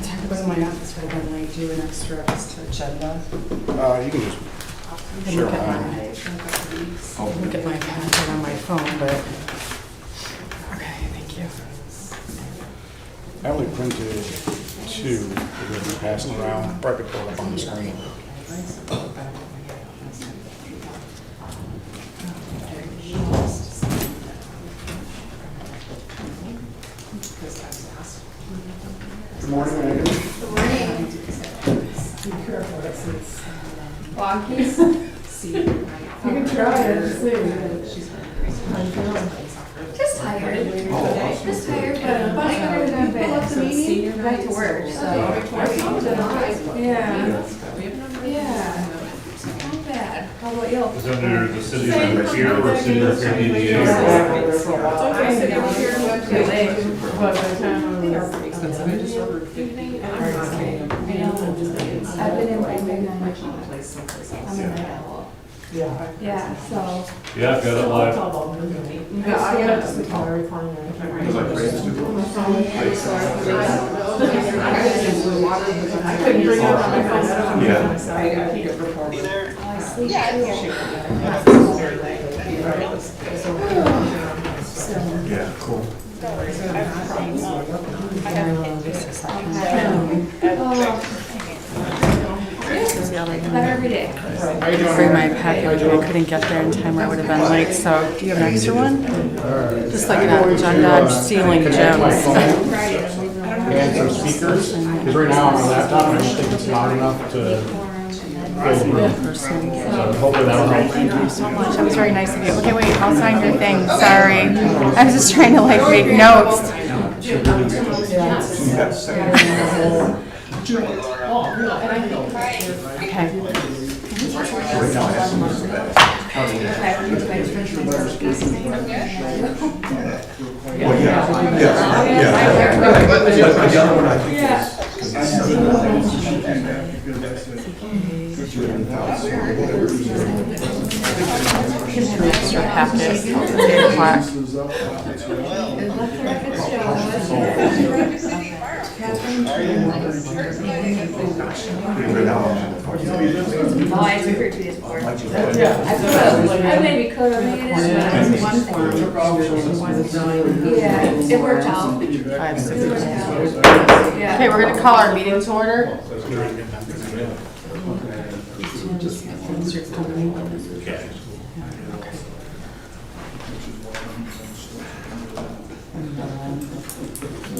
time it was in my office, but then I do an extra just agenda. You can just I can share look at mine. look at my packet on my phone, but, okay, thank you. I only printed two that will be passed around, probably put it up on the screen. Good morning, Megan. Walkies? You can try it and see. Just tired. Just tired, but I'm going to pull up the meeting, back to work, so. Yeah. Yeah. Not bad. How about you? Is under the city of here or city of PDA? Okay, so down here, we have to get late. I've been in my midnight. I'm a night owl. Yeah, so. Yeah, got it live. Yeah, I got to sleep on the recliner. I couldn't bring it up on my phone. Yeah. I sleep. Yeah, cool. Better every day. Bring my packet, I couldn't get there in time or I would have been late, so do you have an extra one? Just looking at the agenda, I'm stealing Jim's. And some speakers, because right now on my laptop, I just think it's not enough to fill the room. So hopefully that'll help. Thank you so much, that was very nice of you. Okay, wait, I'll sign your thing, sorry. I was just trying to like make notes. Okay. Extra packet, 8 o'clock. Oh, I figured to be a sport. I maybe could have made it. Yeah, it worked out. 5, 6, Yeah. Okay, we're gonna call our meeting to order.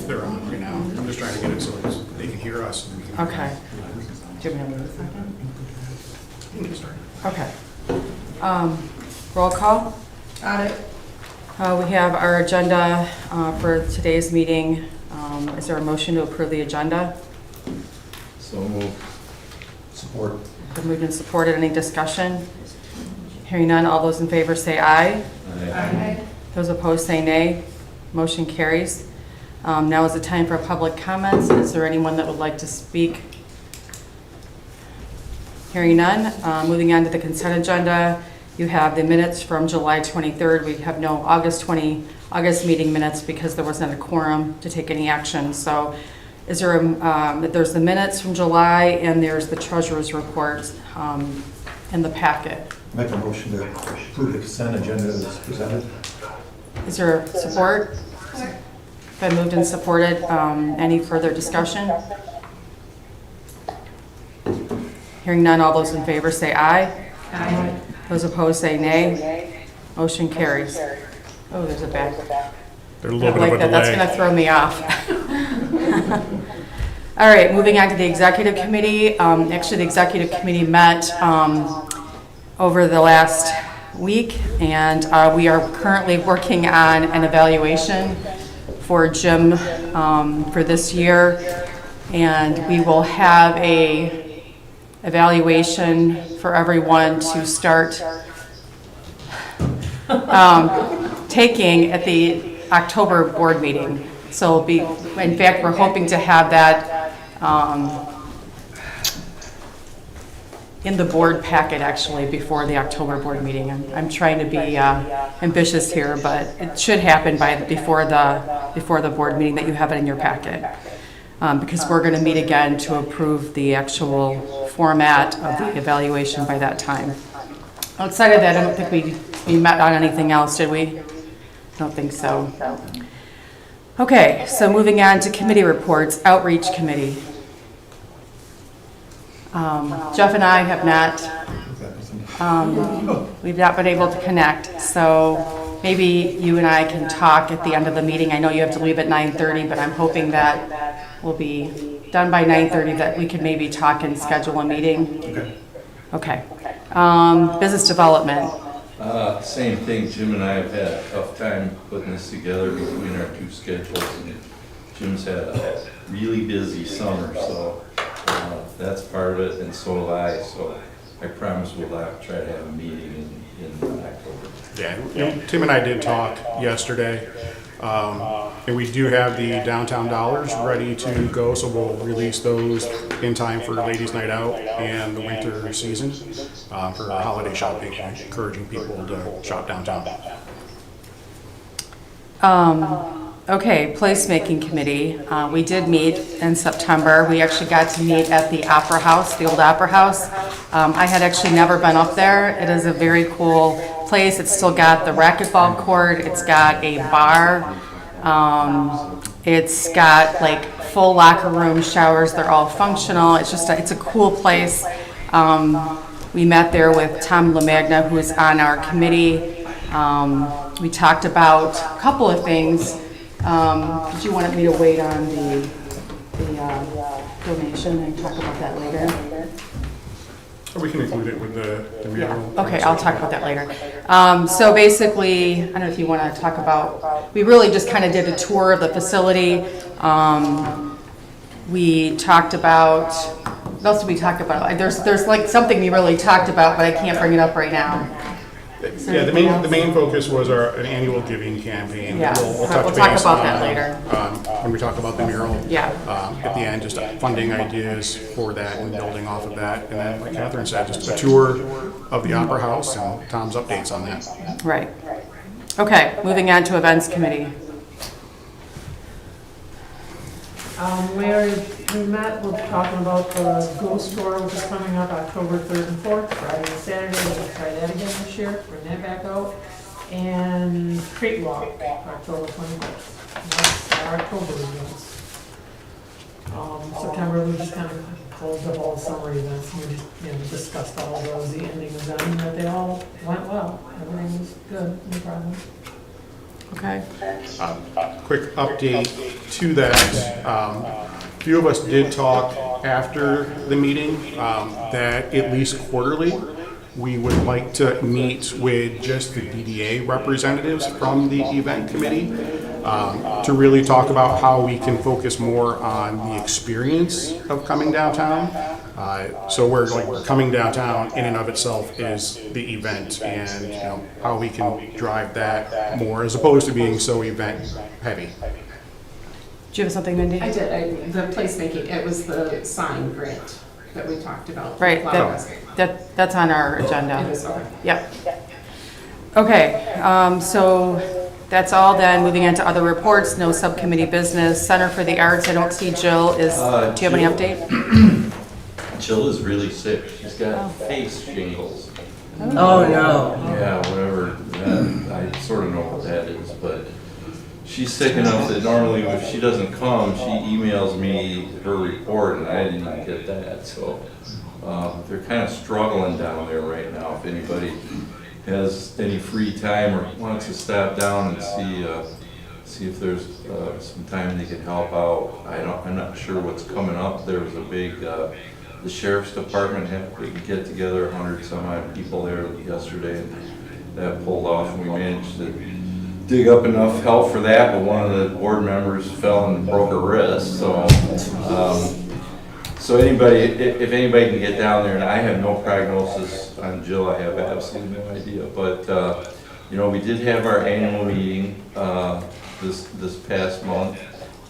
They're on right now. I'm just trying to get it so they can hear us. And we can Okay. Do you want me to move a second? we can start. Okay. Roll call. Got it. We have our agenda for today's meeting. Is there a motion to approve the agenda? So moved. Support. Been moved and supported. Any discussion? Hearing none, all those in favor say aye. Aye. Those opposed say nay. Motion carries. Now is the time for public comments. Is there anyone that would like to speak? Hearing none. Moving on to the consent agenda, you have the minutes from July 23rd. We have no August meeting minutes because there wasn't a quorum to take any action. So is there there's the minutes from July and there's the treasurer's report in the packet. Make a motion to approve the consent agenda as presented. Is there support? Been moved and supported. Any further discussion? Hearing none, all those in favor say aye. Aye. Those opposed say nay. Motion carries. Oh, there's a back. There's a I little don't bit like of a that. That's going delay. to throw me off. All right, moving on to the executive committee. Actually, the executive committee met over the last week, and we are currently working on an evaluation for Jim for this year, and we will have a evaluation for everyone to start taking at the October board meeting. So it'll be, in fact, we're hoping to have that in the board packet actually before the October board meeting. I'm trying to be ambitious here, but it should happen before the board meeting that you have it in your packet. because we're going to meet again to approve the actual format of the evaluation by that time. Outside of that, I don't think we met on anything else, did we? I don't think so. Okay, so moving on to committee reports, Outreach Committee. Jeff and I have not, we've not been able to connect, so maybe you and I can talk at the end of the meeting. I know you have to leave at 9:30, but I'm hoping that we'll be done by 9:30, that we could maybe talk and schedule a meeting. Okay. Business development. Same thing, Jim and I have had a tough time putting this together between our two schedules, and Jim's had a really busy summer, so that's part of it, and so have I, so I promise we'll try to have a meeting in October. Yeah, Tim and I did talk yesterday, and we do have the downtown dollars ready to go, so we'll release those in time for Ladies Night Out and the winter season for holiday shopping, encouraging people to shop downtown. Okay, placemaking committee. We did meet in September. We actually got to meet at the Opera House, the old Opera House. I had actually never been up there. It is a very cool place. It's still got the racquetball court. It's got a bar. It's got like full locker room showers. They're all functional. It's just it's a cool place. We met there with Tom LaMagna, who is on our committee. We talked about a couple of things. Did you want me to wait on the donation and talk about that later? Or we can include it with the mural. Yeah, okay, I'll talk about that later. So basically, I don't know if you want to talk about, we really just kind of did a tour of the facility. We talked about, what else did we talk about? There's like something we really talked about, but I can't bring it up right now. Yeah, the main focus was an annual giving campaign. Yeah, We'll we'll touch talk base about on, that later. When we talk about the mural. Yeah. At the end, just funding ideas for that and building off of that. And then, like Catherine said, just a tour of the Opera House and Tom's updates on that. Right. Okay, moving on to events committee. We met, we're talking about the Ghost Store, which is coming up October 3rd and 4th, Friday and Saturday. We'll try that again this year, bring that back out. And Crate Walk, October 25th. And that's our October events. September, we just kind of closed up all the summer events. We just, discussed all those, the ending of them, that they all went well. Everything was good, no problem. Okay. Quick update to that. A few of us did talk after the meeting that at least quarterly we would like to meet with just the DDA representatives from the event committee to really talk about how we can focus more on the experience of coming downtown. So we're like coming downtown in and of itself is the event, and how we can drive that more as opposed to being so event heavy. Do you have something, Mindy? I did, the placemaking, it was the sign grant that we talked about. Right, that's on our It agenda. is, okay. Yep. Okay, so that's all then. Moving on to other reports, no subcommittee business. Center for the Arts, I don't see Jill. Do you have any Jill. update? Jill is really sick. She's got face shingles. Oh, no. Yeah, whatever. I sort of know what that is, but she's sick enough that normally if she doesn't come, she emails me her report, and I didn't even get that. So they're kind of struggling down there right now. If anybody has any free time or wants to stop down and see if there's some time they can help out. I'm not sure what's coming up. There was a big the sheriff's department had to get together 100 some odd people there yesterday, and that pulled off, and we managed to dig up enough help for that, but one of the board members fell and broke her wrist. So anybody, if anybody can get down there, and I have no prognosis on Jill, I have absolutely no idea, but we did have our annual meeting this past month,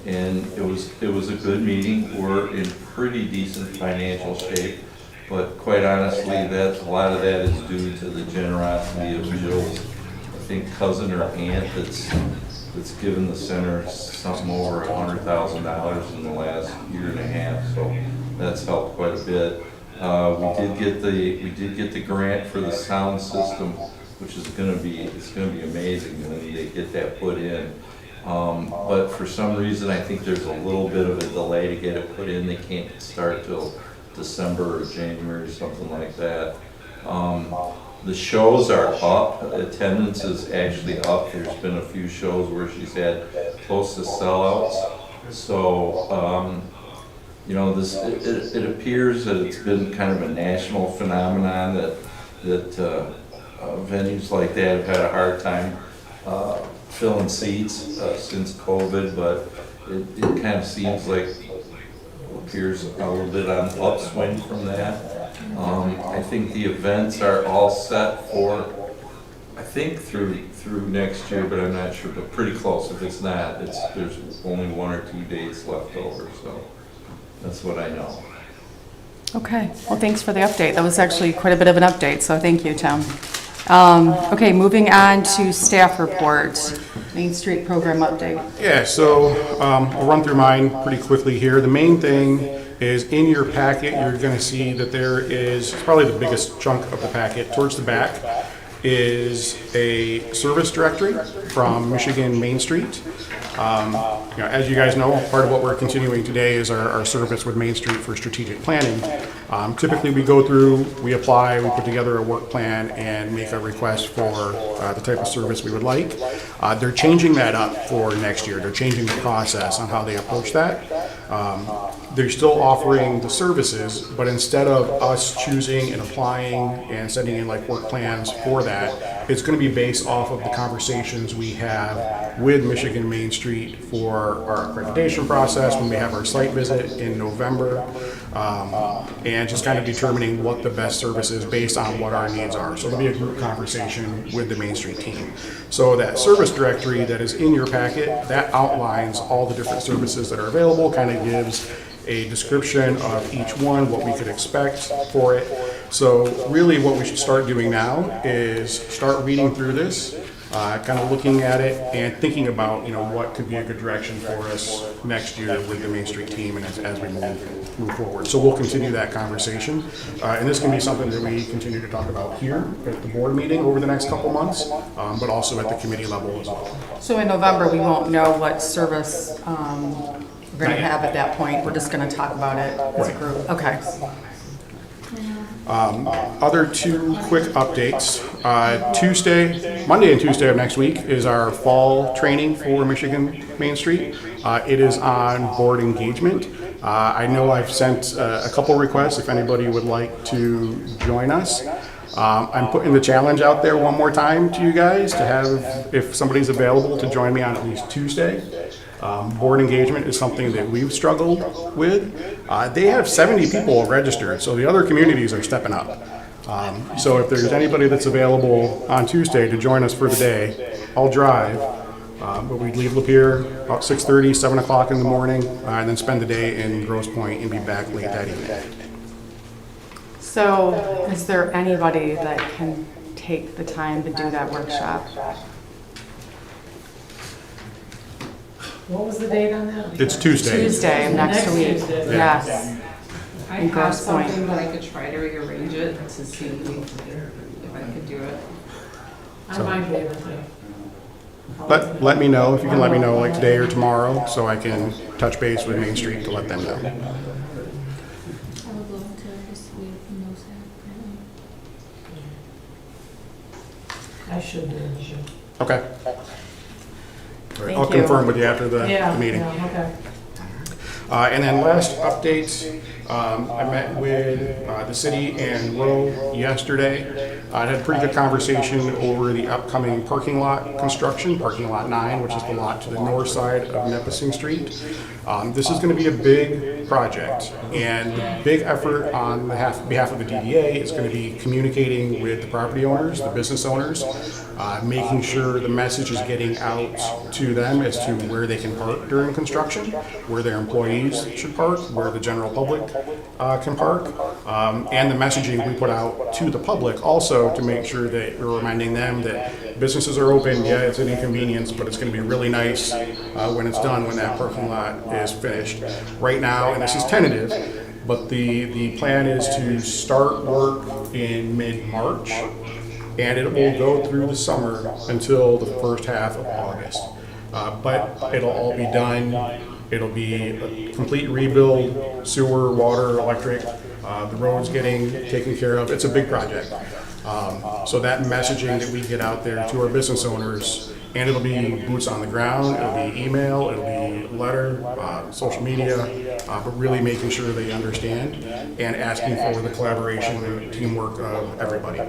and it was a good meeting. We're in pretty decent financial shape, but quite honestly, a lot of that is due to the generosity of Jill's, I think, cousin or aunt that's it's given the center something over $100,000 in the last year and a half, so that's helped quite a bit. We did get the grant for the sound system, which is gonna be amazing when they get that put in. But for some reason, I think there's a little bit of a delay to get it put in. They can't start till December or January, something like that. The shows are up, attendance is actually up. There's been a few shows where she's had close to sellouts. So, you know, it appears that it's been kind of a national phenomenon that venues like that have had a hard time filling seats since COVID, but it kind of seems like appears a little bit on upswing from that. I think the events are all set for, I think through next year, but I'm not sure, but pretty close. If it's not, there's only 1 or 2 dates left over, so that's what I know. Okay, well, thanks for the update. That was actually quite a bit of an update, so thank you, Tim. Okay, moving on to staff report, Main Street program update. Yeah, so I'll run through mine pretty quickly here. The main thing is in your packet, you're going to see that there is probably the biggest chunk of the packet. Towards the back is a service directory from Michigan Main Street. You know, as you guys know, part of what we're continuing today is our service with Main Street for strategic planning. Typically we go through, we apply, we put together a work plan and make a request for the type of service we would like. They're changing that up for next year. They're changing the process on how they approach that. They're still offering the services, but instead of us choosing and applying and sending in like work plans for that, it's going to be based off of the conversations we have with Michigan Main Street for our accreditation process when we have our site visit in November, and just kind of determining what the best service is based on what our needs are. So it'll be a group conversation with the Main Street team. So that service directory that is in your packet, that outlines all the different services that are available, kind of gives a description of each one, what we could expect for it. So really what we should start doing now is start reading through this, kind of looking at it and thinking about, you know, what could be a good direction for us next year with the Main Street team and as we move forward. So we'll continue that conversation. And this can be something that we continue to talk about here at the board meeting over the next couple months, but also at the committee level as well. So in November, we won't know what service we're going to have at that point. We're just going to talk about it as a group. Okay. Other 2 quick updates. Monday and Tuesday of next week is our fall training for Michigan Main Street. It is on board engagement. I know I've sent a couple requests if anybody would like to join us. I'm putting the challenge out there one more time to you guys to have, if somebody's available, to join me on at least Tuesday. Board engagement is something that we've struggled with. They have 70 people registered, so the other communities are stepping up. So if there's anybody that's available on Tuesday to join us for the day, I'll drive. But we'd leave Lapeer about 6:30, 7 o'clock in the morning, and then spend the day in Grosse Pointe and be back late that evening. So is there anybody that can take the time to do that workshop? What was the date on that? It's Tuesday. Tuesday of next week. Tuesday. Yes. I In have Grosse Pointe. something, but I could try to rearrange it to see if I could do it. I might be able to. Let me know, if you can let me know like today or tomorrow, so I can touch base with Main Street to let them know. I would love to just wait from those I should do it. Okay. Thank I'll you. confirm with you after the meeting. Yeah, okay. And then last update, I met with the city and Roe yesterday. I had a pretty good conversation over the upcoming parking lot construction, parking lot 9, which is the lot to the north side of Nipissing Street. This is going to be a big project, and the big effort on behalf of the DDA is going to be communicating with the property owners, the business owners, making sure the message is getting out to them as to where they can park during construction, where their employees should park, where the general public can park, and the messaging we put out to the public also to make sure that we're reminding them that businesses are open. Yeah, it's an inconvenience, but it's going to be really nice when it's done, when that parking lot is finished. Right now, and this is tentative, but the plan is to start work in mid-March, and it will go through the summer until the first half of August. But it'll all be done. It'll be a complete rebuild, sewer, water, electric, the roads getting taken care of. It's a big project. So that messaging that we get out there to our business owners, and it'll be boots on the ground, it'll be email, it'll be letter, social media, but really making sure they understand and asking for the collaboration and teamwork of everybody.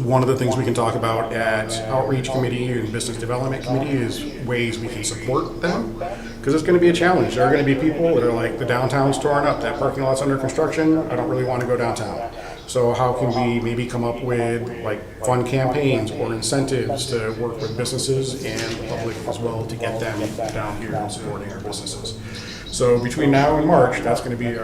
One of the things we can talk about at Outreach Committee and Business Development Committee is ways we can support them, because it's going to be a challenge. There are going to be people that are like, the downtown's torn up, that parking lot's under construction, I don't really want to go downtown. So how can we maybe come up with like fun campaigns or incentives to work with businesses and the public as well to get them down here and supporting our businesses? So between now and March, that's going to be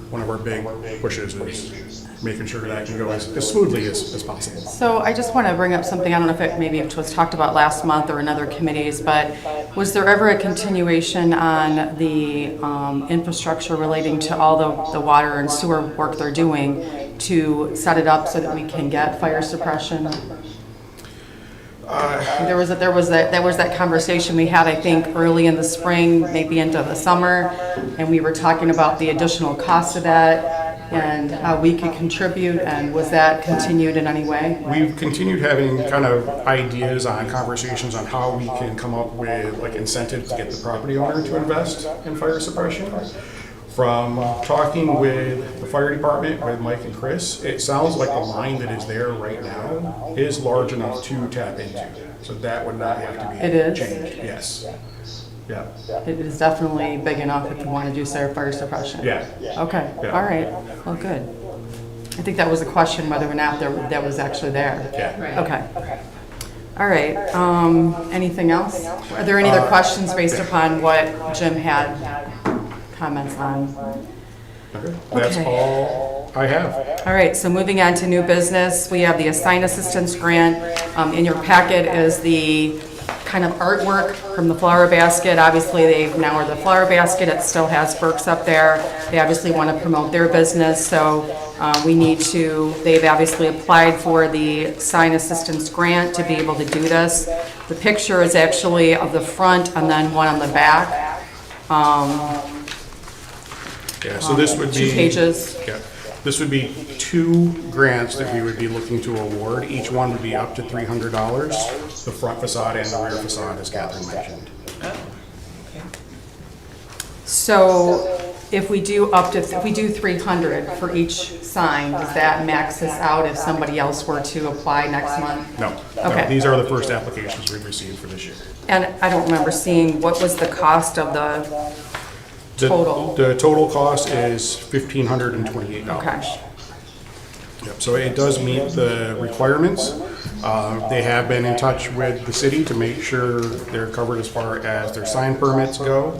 one of our big pushes, is making sure that can go as smoothly as possible. So I just want to bring up something, I don't know if it was talked about last month or in other committees, but was there ever a continuation on the infrastructure relating to all the water and sewer work they're doing to set it up so that we can get fire suppression? There was that conversation we had, I think, early in the spring, maybe into the summer, and we were talking about the additional cost of that and how we could contribute, and was that continued in any way? We've continued having kind of ideas on conversations on how we can come up with like incentives to get the property owner to invest in fire suppression. From talking with the fire department, with Mike and Chris, it sounds like the line that is there right now is large enough to tap into. So that would not have to be It is? changed. Yes. Yeah. It is definitely big enough if you want to do fire suppression. Yeah. Okay, Yeah. all right, well, good. I think that was a question whether or not that was actually there. Yeah. Right. Okay. All right, anything else? Are there any other questions based upon what Jim had comments on? Okay. That's Okay. all I have. All right, so moving on to new business, we have the Assign Assistance Grant. In your packet is the kind of artwork from the flower basket. Obviously, they now are the flower basket. It still has Burke's up there. They obviously want to promote their business, so they've obviously applied for the Assign Assistance Grant to be able to do this. The picture is actually of the front and then one on the back. Yeah, so this would be 2 pages. Yeah, this would be 2 grants that we would be looking to award. Each one would be up to $300. The front facade and the rear facade, as Catherine mentioned. So if we do 300 for each sign, does that max us out if somebody else were to apply next month? No, Okay. no, these are the first applications we've received for this year. And I don't remember seeing, what was the cost of the total? The total cost is $1,528. Okay. Yep, so it does meet the requirements. They have been in touch with the city to make sure they're covered as far as their sign permits go.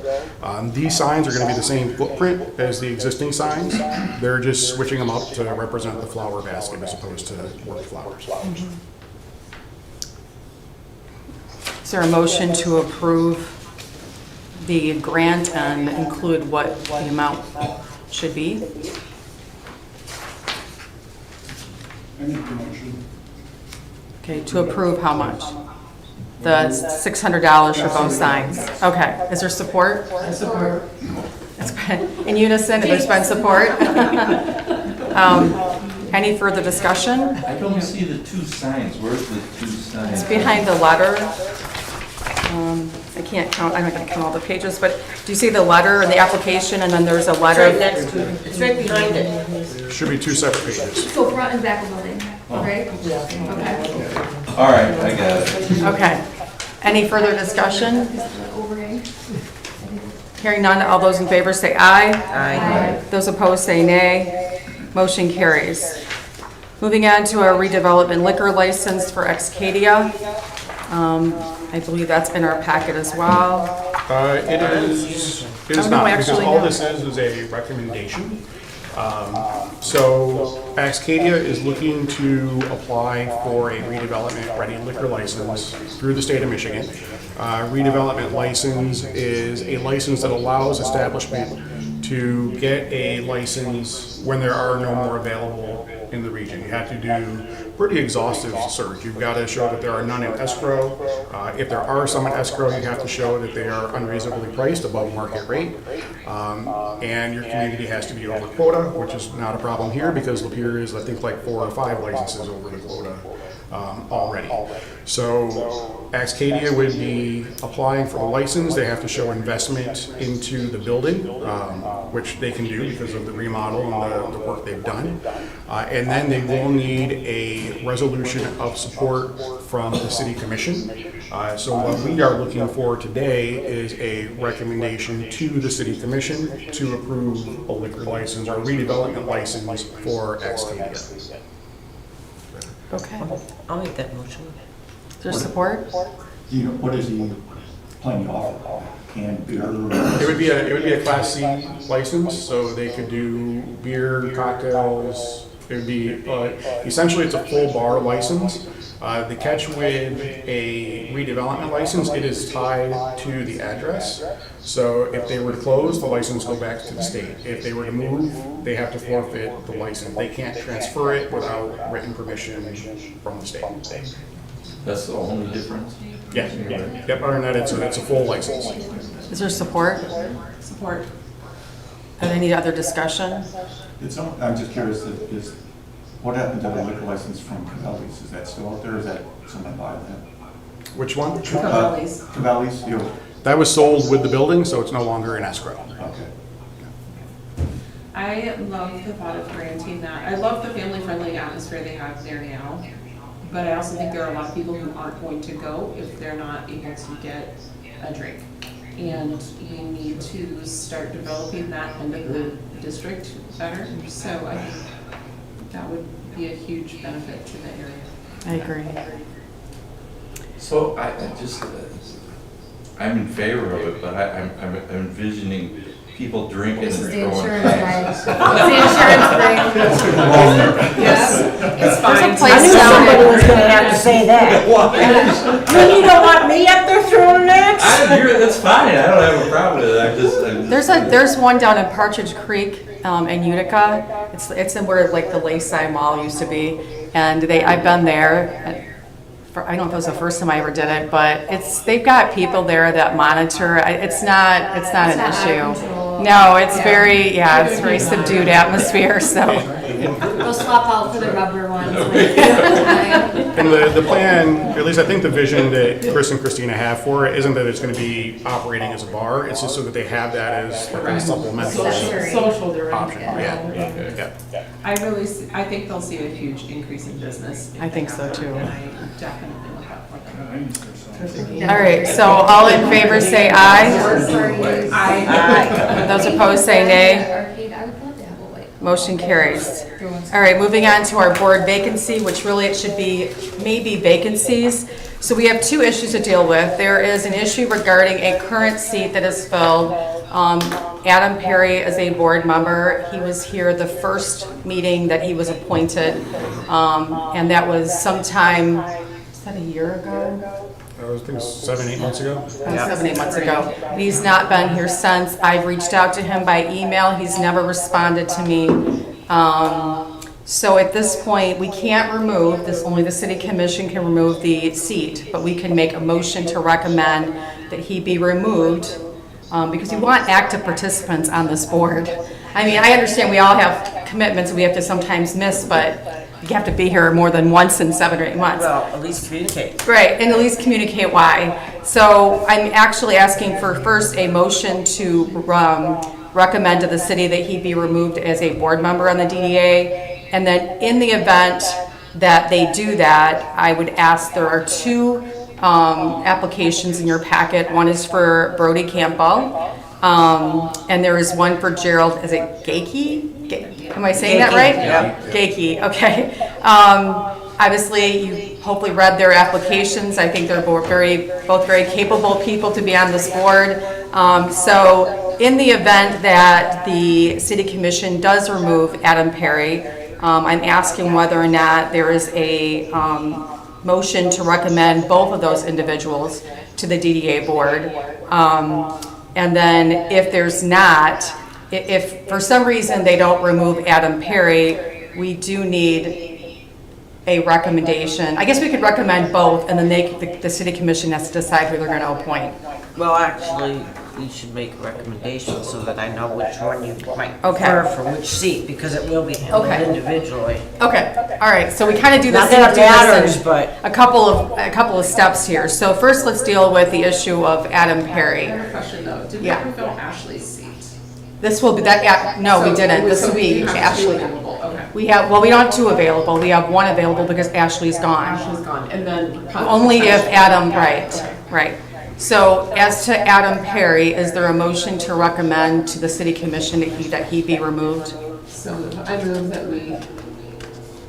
These signs are going to be the same footprint as the existing signs. They're just switching them up to represent the flower basket as opposed to work flowers. Is there a motion to approve the grant and include what the amount should be? Okay, to approve how much? The $600 for both signs. Okay, is there support? Support. In unison, there's been support? Any further discussion? I don't see the 2 signs. Where's the 2 signs? It's behind the letter. I can't count, I'm not gonna count all the pages, but do you see the letter and the application, and then there's a letter? Right next to it. It's right behind it. Should be 2 separate pages. So front and back of the building, right? Okay. All right, I got it. Okay. Any further discussion? The overhang. Hearing none, all those in favor say aye. Aye. Those opposed say nay. Motion carries. Moving on to our redevelopment liquor license for Excadia. I believe that's in our packet as well. It is Oh, no, not, because actually, all no. this is a recommendation. So Excadia is looking to apply for a redevelopment-ready liquor license through the state of Michigan. Redevelopment license is a license that allows establishment to get a license when there are no more available in the region. You have to do pretty exhaustive search. You've got to show that there are none in escrow. If there are some in escrow, you have to show that they are unreasonably priced above market rate. And your community has to be over quota, which is not a problem here because Lapeer is, I think, like 4 or 5 licenses over the quota already. So Excadia would be applying for a license. They have to show investment into the building, which they can do because of the remodel and the work they've done. And then they will need a resolution of support from the city commission. So what we are looking for today is a recommendation to the city commission to approve a liquor license or redevelopment license for Excadia. Okay. I'll make that motion. Is there support? Do you know, what is he planning to offer? Canned beer? It would be a Class C license, so they could do beer, cocktails. It would be, essentially it's a full bar license. The catch with a redevelopment license, it is tied to the address. So if they were to close, the license go back to the state. If they were to move, they have to forfeit the license. They can't transfer it without written permission from the state. That's the only difference? Yeah, yep, other than that, it's a full license. Is there support? Support. And any other discussion? I'm just curious, what happened to the liquor license from Cavalli's? Is that still out there, or is that somebody buy that? Which one? Cavalli's. Cavalli's, That was sold with the building, so it's no longer in escrow. okay. I love the thought of granting that. I love the family-friendly atmosphere they have there now. But I also think there are a lot of people who aren't going to go if they're not able to get a drink. And you need to start developing that end of the district better. So I think that would be a huge benefit to the area. I agree. So I just, I'm in favor of it, but I'm envisioning people drinking and throwing things. It's There's a fine. place I knew down somebody in- was gonna have to say that. You don't want me up there throwing that? That's fine, I don't have a problem with it, There's one down in Partridge Creek in Utica. It's in where like the Lakeside Mall used to be, and I've been there. I don't know if it was the first time I ever did it, but they've got people there that monitor. It's not an out of issue. control. No, it's very subdued atmosphere. So Go swap out for the rubber ones. And the plan, or at least I think the vision that Chris and Christina have for it, isn't that it's going to be operating as a bar. It's just so that they have that as like a supplemental Social during. option. Yeah. I think they'll see a huge increase in business. I think so too. And I definitely look out for them. all right. So all in favor say aye. I, Those opposed say nay. Arcade, I would love to have a white. Motion carries. All right, moving on to our board vacancy, which really it should be maybe vacancies. So we have 2 issues to deal with. There is an issue regarding a current seat that is filled. Adam Perry is a board member. He was here the first meeting that he was appointed, and that was sometime, is that a year ago? I think 7-8 months ago. 7-8 months ago. And he's not been here since. I've reached out to him by email. He's never responded to me. So at this point, we can't remove this, only the city commission can remove the seat, but we can make a motion to recommend that he be removed, because we want active participants on this board. I mean, I understand we all have commitments we have to sometimes miss, but you have to be here more than once in 7 or 8 months. Well, at least communicate. Right, and at least communicate why. So I'm actually asking for first a motion to recommend to the city that he be removed as a board member on the DDA. And then in the event that they do that, I would ask, there are 2 applications in your packet. One is for Brody Campbell, And there is one for Gerald, is it Gakey? Am I saying that right? Gakey, okay. Obviously, you hopefully read their applications. I think they're both very capable people to be on this board. So in the event that the city commission does remove Adam Perry, I'm asking whether or not there is a motion to recommend both of those individuals to the DDA board. And then if there's not, if for some reason they don't remove Adam Perry, we do need a recommendation. I guess we could recommend both, and then the city commission has to decide who they're going to appoint. Well, actually, you should make a recommendation so that I know which one you might Okay. prefer for which seat, because it will be handled Okay. individually. Okay, all right, so we kind of do this. Not that it have to matters, listen but a couple of steps here. So first, let's deal with the issue of Adam Perry. I have a question though, did we Yeah. ever fill Ashley's seat? This will be that. No, we didn't. This So week, you have two Ashley. available, okay. We have we don't have two available. We have one available because Ashley's gone. Ashley's gone, and then. Only if Adam, Okay. right. So as to Adam Perry, is there a motion to recommend to the city commission that he be removed? So I move that we.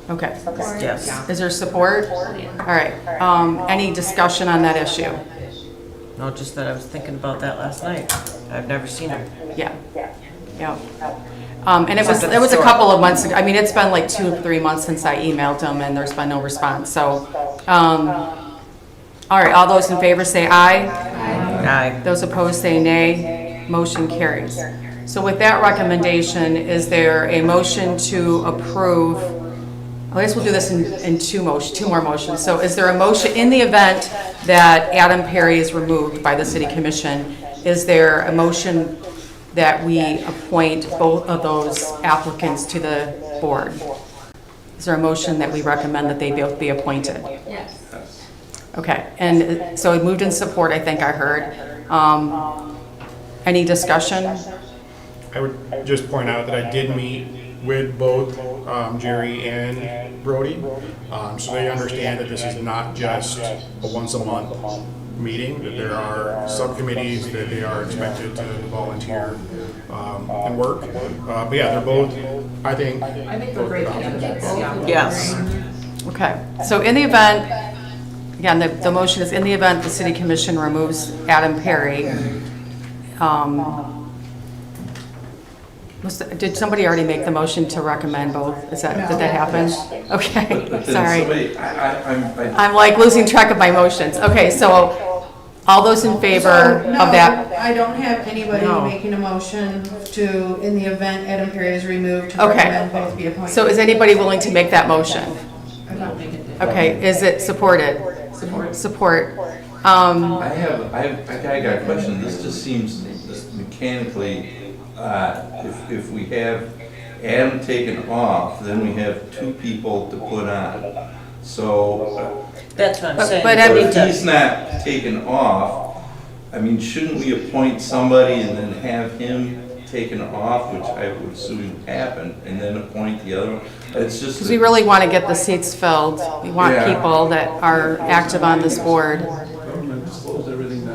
Okay. yes. Is there support? All right. Any discussion on that issue? No, just that I was thinking about that last night. I've never seen him. Yeah. Yeah. And it was a couple of months ago. I mean, it's been like 2 or 3 months since I emailed him and there's been no response. So, all right, all those in favor say aye. Aye. Those opposed say nay. Motion carries. So with that recommendation, is there a motion to approve? I guess we'll do this in two more motions. So is there a motion, in the event that Adam Perry is removed by the city commission, is there a motion that we appoint both of those applicants to the board? Is there a motion that we recommend that they both be appointed? Yes. Okay, and so it moved in support, I think I heard. Any discussion? I would just point out that I did meet with both Jerry and Brody, so they understand that this is not just a once-a-month meeting, that there are subcommittees that they are expected to volunteer and work. But yeah, they're both, I think. I think they're great candidates, yeah. Yes. Okay, so in the event, again, the motion is in the event the city commission removes Adam Perry. Did somebody already make the motion to recommend both? Did that happen? Okay, But then sorry. somebody- I'm like losing track of my motions. Okay, so all those in favor So, of that? No, I don't have anybody No. making a motion to, in the event Adam Perry is removed, to Okay. recommend both be appointed. So is anybody willing to make that motion? I'm not making it. Okay, is it supported? Support. Support. I got a question. This just seems mechanically, if we have Adam taken off, then we have 2 people to put on. So, That's what I'm But- saying. but We I but mean- need if to- he's not taken off, I mean, shouldn't we appoint somebody and then have him taken off, which I would assume happened, and then appoint the other one? It's just. Because we really want to get the seats filled. We want Yeah. people that are active on this board.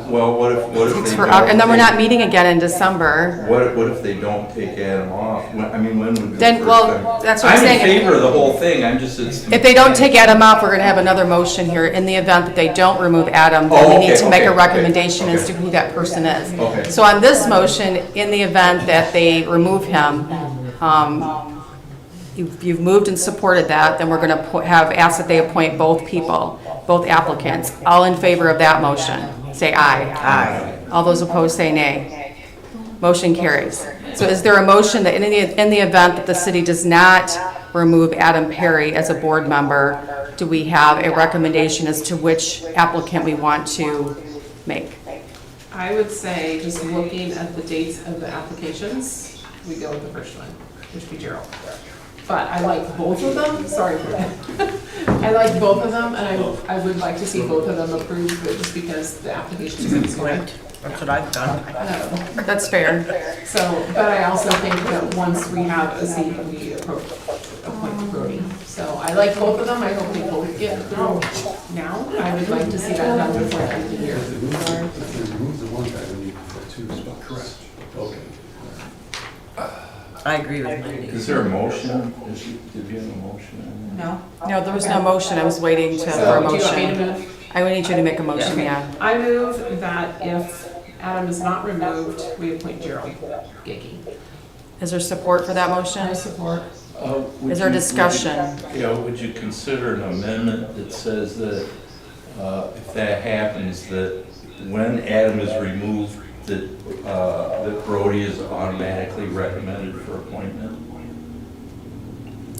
Well, what if It's they for- don't? And then we're not meeting again in December. What if they don't take Adam off? I mean, when would be the Then, first well, time? that's what I'm saying. I'm in favor of the whole thing, I'm just, it's. If they don't take Adam off, we're going to have another motion here. In the event that they don't remove Adam, then Oh, we need okay, to make a okay, recommendation as okay. to who that person is. Okay. So on this motion, in the event that they remove him, you've moved and supported that, then we're going to have asked that they appoint both people, both applicants. All in favor of that motion, say aye. Aye. All those opposed say nay. Motion carries. So is there a motion that in the event that the city does not remove Adam Perry as a board member, do we have a recommendation as to which applicant we want to make? I would say, just looking at the dates of the applications, we go with the first one, which would be Gerald. But I like both of them, sorry for that. I like both of them, and I would like to see both of them approved, but just because the application is in Right. That's what I've done. That's fair. So, but I also think that once we have a seat, we appoint Brody. So I like both of them, I hope they both get through now. I would like to see that done before the end of the year. two spots. Correct. Okay. I agree with Mindy. Is there a motion? Did you have a motion? No? No, there was no motion, I was waiting for a Do you want me to motion. move? I would need you to make a motion, yeah. I move that if Adam is not removed, we appoint Gerald Gigi. Is there support for that motion? I support. Is there discussion? Yeah, would you consider an amendment that says that if that happens, that when Adam is removed, that Brody is automatically recommended for appointment?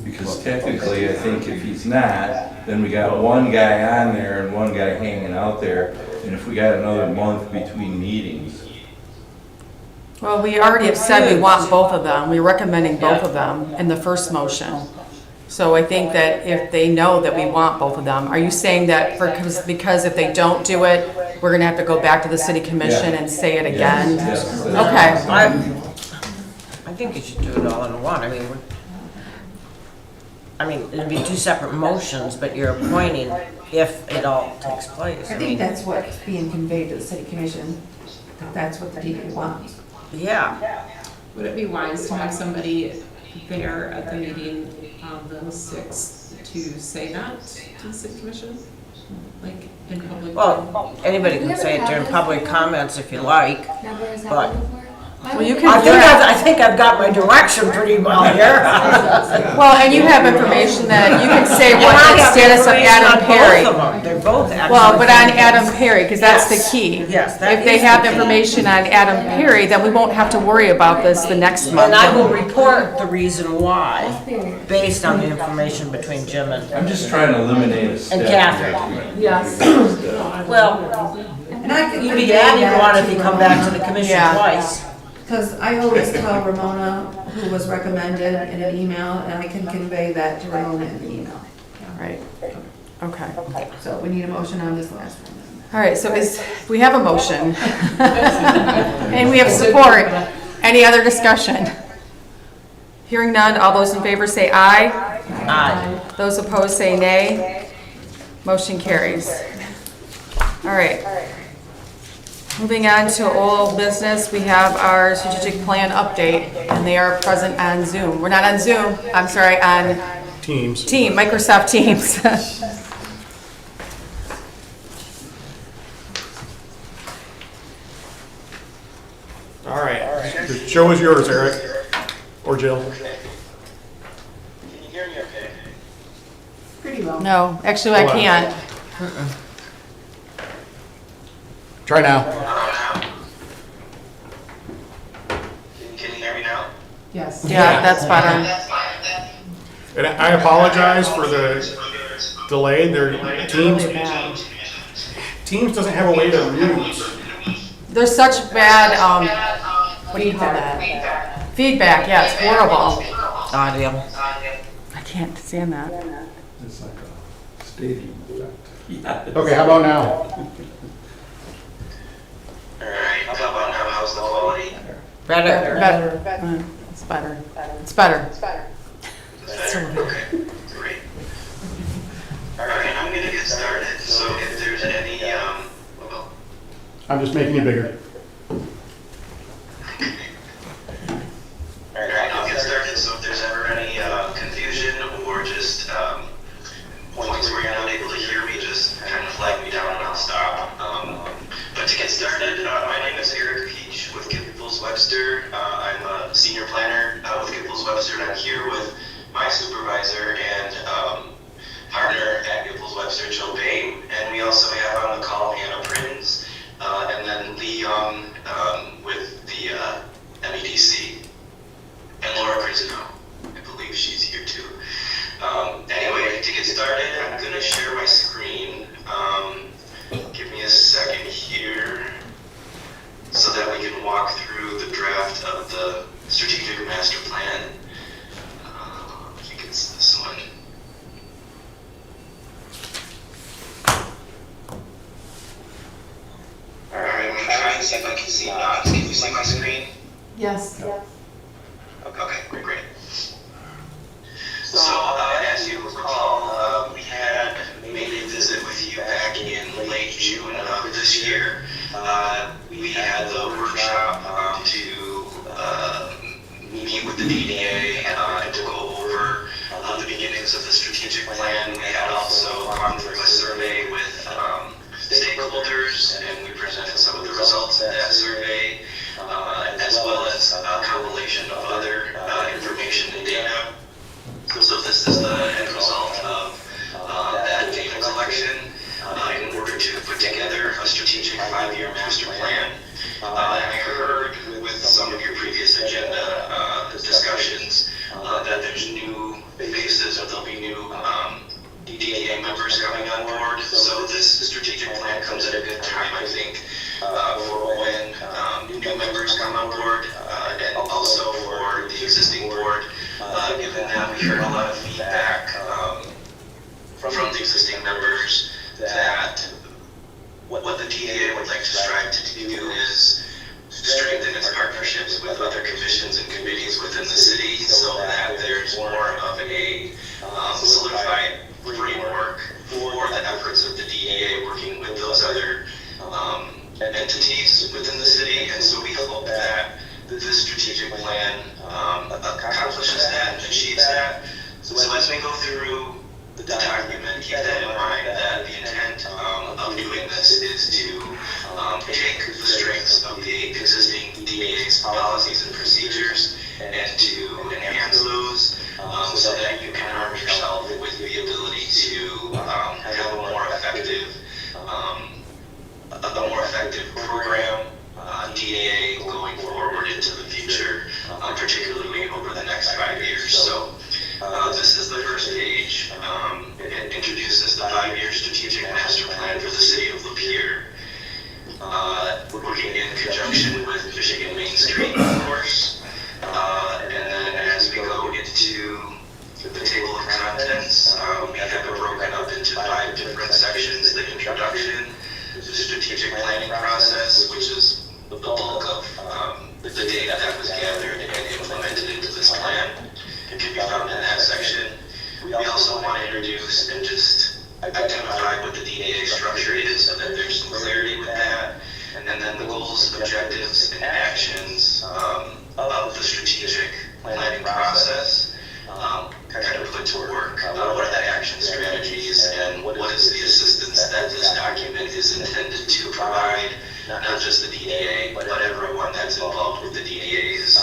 Because technically, I think if he's not, then we got one guy on there and one guy hanging out there. And if we got another month between meetings, Well, we already have said we want both of them. We're recommending both of them in the first motion. So I think that if they know that we want both of them, are you saying that because if they don't do it, we're gonna have to go back to the city commission and say it again? yes, Okay. I think you should do it all in one. I mean, it'd be two separate motions, but you're appointing if it all takes place. I think that's what's being conveyed to the city commission, that that's what the people want. Yeah. Would it be wise to have somebody there at the meeting on the 6th to say that to the city commission? Like in public? Well, anybody can say it during public comments if you like. Never has But- happened before. Well, you I think I've got my direction pretty well here. Well, and you have information that you can say And what I the have status of information Adam on Perry. both of them. They're both actually. Well, but on Adam Perry, because that's the key. Yes, that If they is have the key. information on Adam Perry, then we won't have to worry about this the next month. And I will report the reason why, based on the information between Jim and, I'm just trying to eliminate a step. Catherine. Yes. well, And I can you'd be convey adding that one if you come back to the commission Yeah. twice. Because I always tell Ramona who was recommended in an email, and I can convey that to Ramona in the email. Right, okay. So we need a motion on this last one. All right, so we have a motion. And we have support. Any other discussion? Hearing none, all those in favor say aye. Aye. Those opposed say nay. Motion carries. All right. Moving on to old business, we have our strategic plan update, and they are present on Zoom. We're not on Zoom, I'm sorry, on Teams. Microsoft Teams. All right. The show is yours, Eric. Or Jill. Can you hear me okay? Pretty well. No, actually, I Hold on. can't. Try now. Can you hear me now? Yes. Yeah, that's better. And I apologize for the delay. Teams doesn't have a way to mute. There's such bad, what do you call that? Feedback, yeah, it's horrible. Audio. I can't stand that. It's like a stadium effect. Okay, how about now? Alright, how about now? How's the quality? Better. Better. It's better. It's better. Okay, great. Alright, I'm gonna get started, so if there's any, well, I'm just making it bigger. alright, I'll get started, so if there's ever any, confusion or just, points where you're not able to hear me, just kind of flag me down and I'll stop. But to get started, my name is Eric Peach with Gipfels Webster. I'm a senior planner with Gipfels Webster, and I'm here with my supervisor and partner at Gipfels Webster, Jill Bain. And we also have on the call Hannah Prins, and then Lee Young with the MEDC, and Laura Crisino. I believe she's here too. Anyway, to get started, I'm going to share my screen. Give me a second here so that we can walk through the draft of the strategic master plan. I think it's this one. Alright, I'm trying to see if I can see nods. Can you see my screen? Yes. Okay, great. So, as you recall, we had made a visit with you back in late June of this year. We we had the workshop to meet with the DDA and to go over the beginnings of the strategic plan. We had also gone through a survey with stakeholders, and we presented some of the results of that survey, as well as a compilation of other information and data. So this is the end result of that data collection in order to put together a strategic 5-year master plan. I heard with some of your previous agenda discussions that there's new faces, or there'll be new DDA members coming on board. So this strategic plan comes at a good time, I think, for when new members come on board, and also for the existing board, given that we heard a lot of feedback from the existing members that what the DDA would like to strive to do is strengthen its partnerships with other commissions and committees within the city, so that there's more of a solidified framework for the efforts of the DDA working with those other entities within the city. And so we hope that this strategic plan accomplishes that and achieves that. So as we go through the document, keep that in mind, that the intent of doing this is to take the strengths of the existing DDA's policies and procedures and to enhance those so that you can arm yourself with the ability to have a more effective program, DDA going forward into the future, particularly over the next 5 years. So this is the first page. It introduces the 5-year strategic master plan for the city of Lapeer. We're working in conjunction with Michigan Main Street, of course. And then as we go into the table of contents, we have it broken up into 5 different sections. The introduction, the strategic planning process, which is the bulk of the data that was gathered and implemented into this plan, can be found in that section. We also want to introduce and just identify what the DDA structure is, so that there's some clarity with that. And then the goals, objectives, and actions of the strategic planning process kind of put to work. What are the action strategies, and what is the assistance that this document is intended to provide, not just the DDA, but everyone that's involved with the DDA's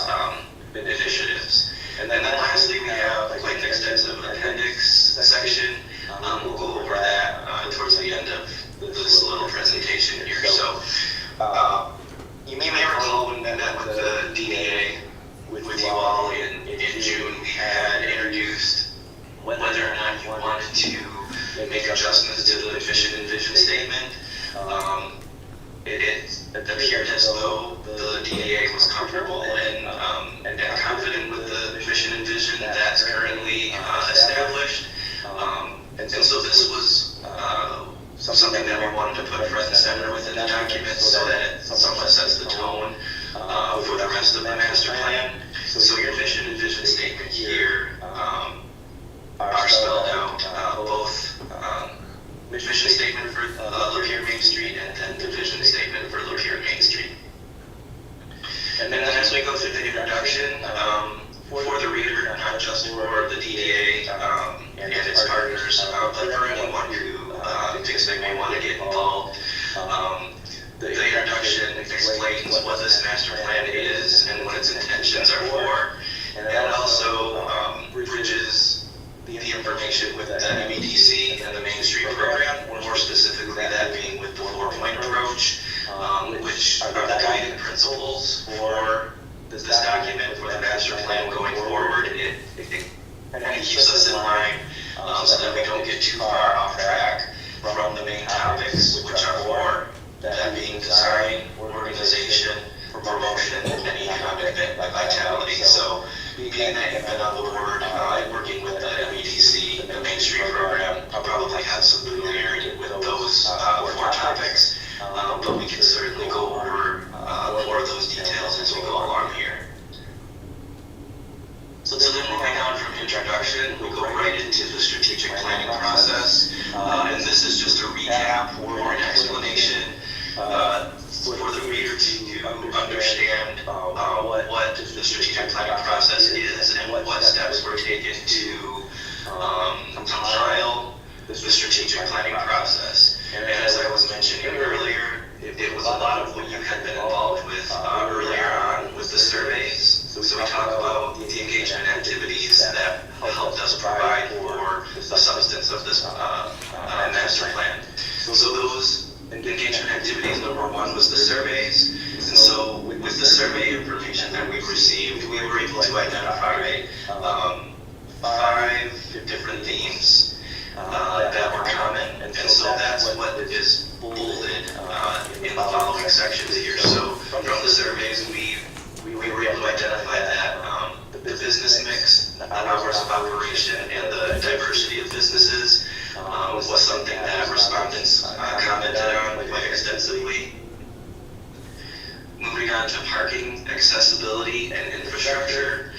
initiatives. And then lastly, we have quite an extensive appendix section. We'll go over that towards the end of this little presentation here. So you may recall when we met with the DDA with you all in June, we had introduced whether or not you wanted to make adjustments to the mission and vision statement. It appeared as though the DDA was comfortable and confident with the mission and vision that's currently established. And so this was something that we wanted to put front and center within the document, so that it somewhat sets the tone for the rest of the master plan. So your mission and vision statement here are spelled out, both mission statement for Lapeer Main Street and then the vision statement for Lapeer Main Street. And then as we go through the introduction, for the reader, not just for the DDA and its partners, but for anyone who thinks they may want to get involved, the introduction explains what this master plan is and what its intentions are for, and also bridges the information with the MEDC and the Main Street program, or more specifically that being with the 4-point approach, which are the guiding principles for this document, for the master plan going forward. It kind of keeps us in line so that we don't get too far off track from the main topics, which are 4, that being design, organization, promotion, and economic vitality. So being that you've been on the board working with the MEDC, the Main Street program, I'll probably have some familiarity with those 4 topics, but we can certainly go over more of those details as we go along here. So then moving on from introduction, we go right into the strategic planning process, and this is just a recap or an explanation for the reader to what the strategic planning process is and what steps were taken to compile the strategic planning process. And as I was mentioning earlier, it was a lot of what you had been involved with earlier on with the surveys. So we talk about the engagement activities that helped us provide for the substance of this master plan. So those engagement activities, number one was the surveys. And so with the survey information that we received, we were able to identify 5 different themes that were common. And so that's what is bolded in the following sections here. So from the surveys, we were able to identify that the business mix, the hours of operation, and the diversity of businesses was something that respondents commented on quite extensively. Moving on to parking, accessibility, and infrastructure.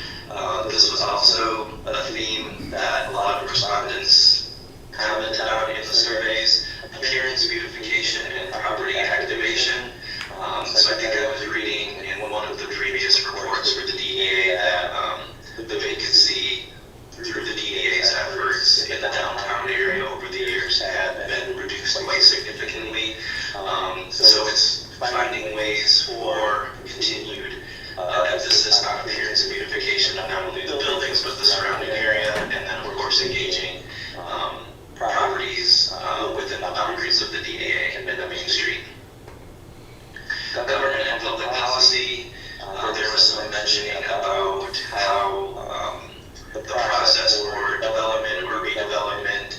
This was also a theme that a lot of respondents commented on in the surveys. Appearance, beautification, and property activation. So I think I was reading in one of the previous reports for the DDA that the vacancy through the DDA's efforts in the downtown area over the years had been reduced quite significantly. So it's finding ways for continued emphasis on appearance and beautification of not only the buildings but the surrounding area, and then of course engaging properties within the boundaries of the DDA and the Main Street. Government and public policy, there was some mentioning about how the process for development or redevelopment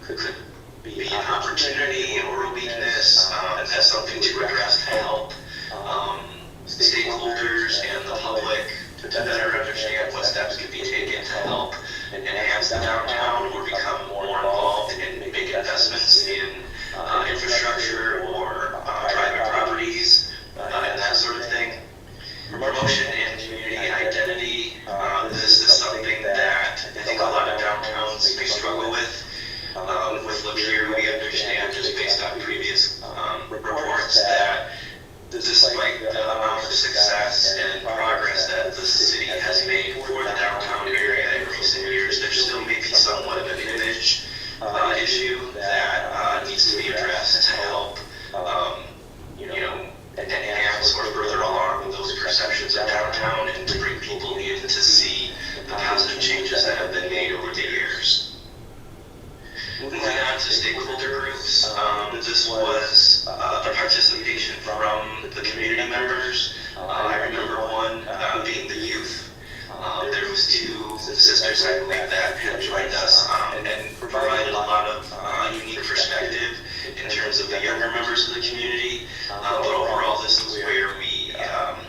could be an opportunity or a weakness, and that's something to address to help stakeholders and the public to better understand what steps could be taken to help enhance the downtown or become more involved in big investments in infrastructure or private properties and that sort of thing. Promotion and community identity. This is something that I think a lot of downtowns may struggle with. With Lapeer, we understand just based on previous reports that despite the amount of success and progress that the city has made for the downtown area in recent years, there still may be somewhat of an image issue that needs to be addressed to help, enhance or further along those perceptions of downtown and to bring people in to see the positive changes that have been made over the years. Moving on to stakeholder groups, this was a participation from the community members. I remember one being the youth. There was 2 sisters, I believe, that had joined us and provided a lot of unique perspective in terms of the younger members of the community. But overall, this is where we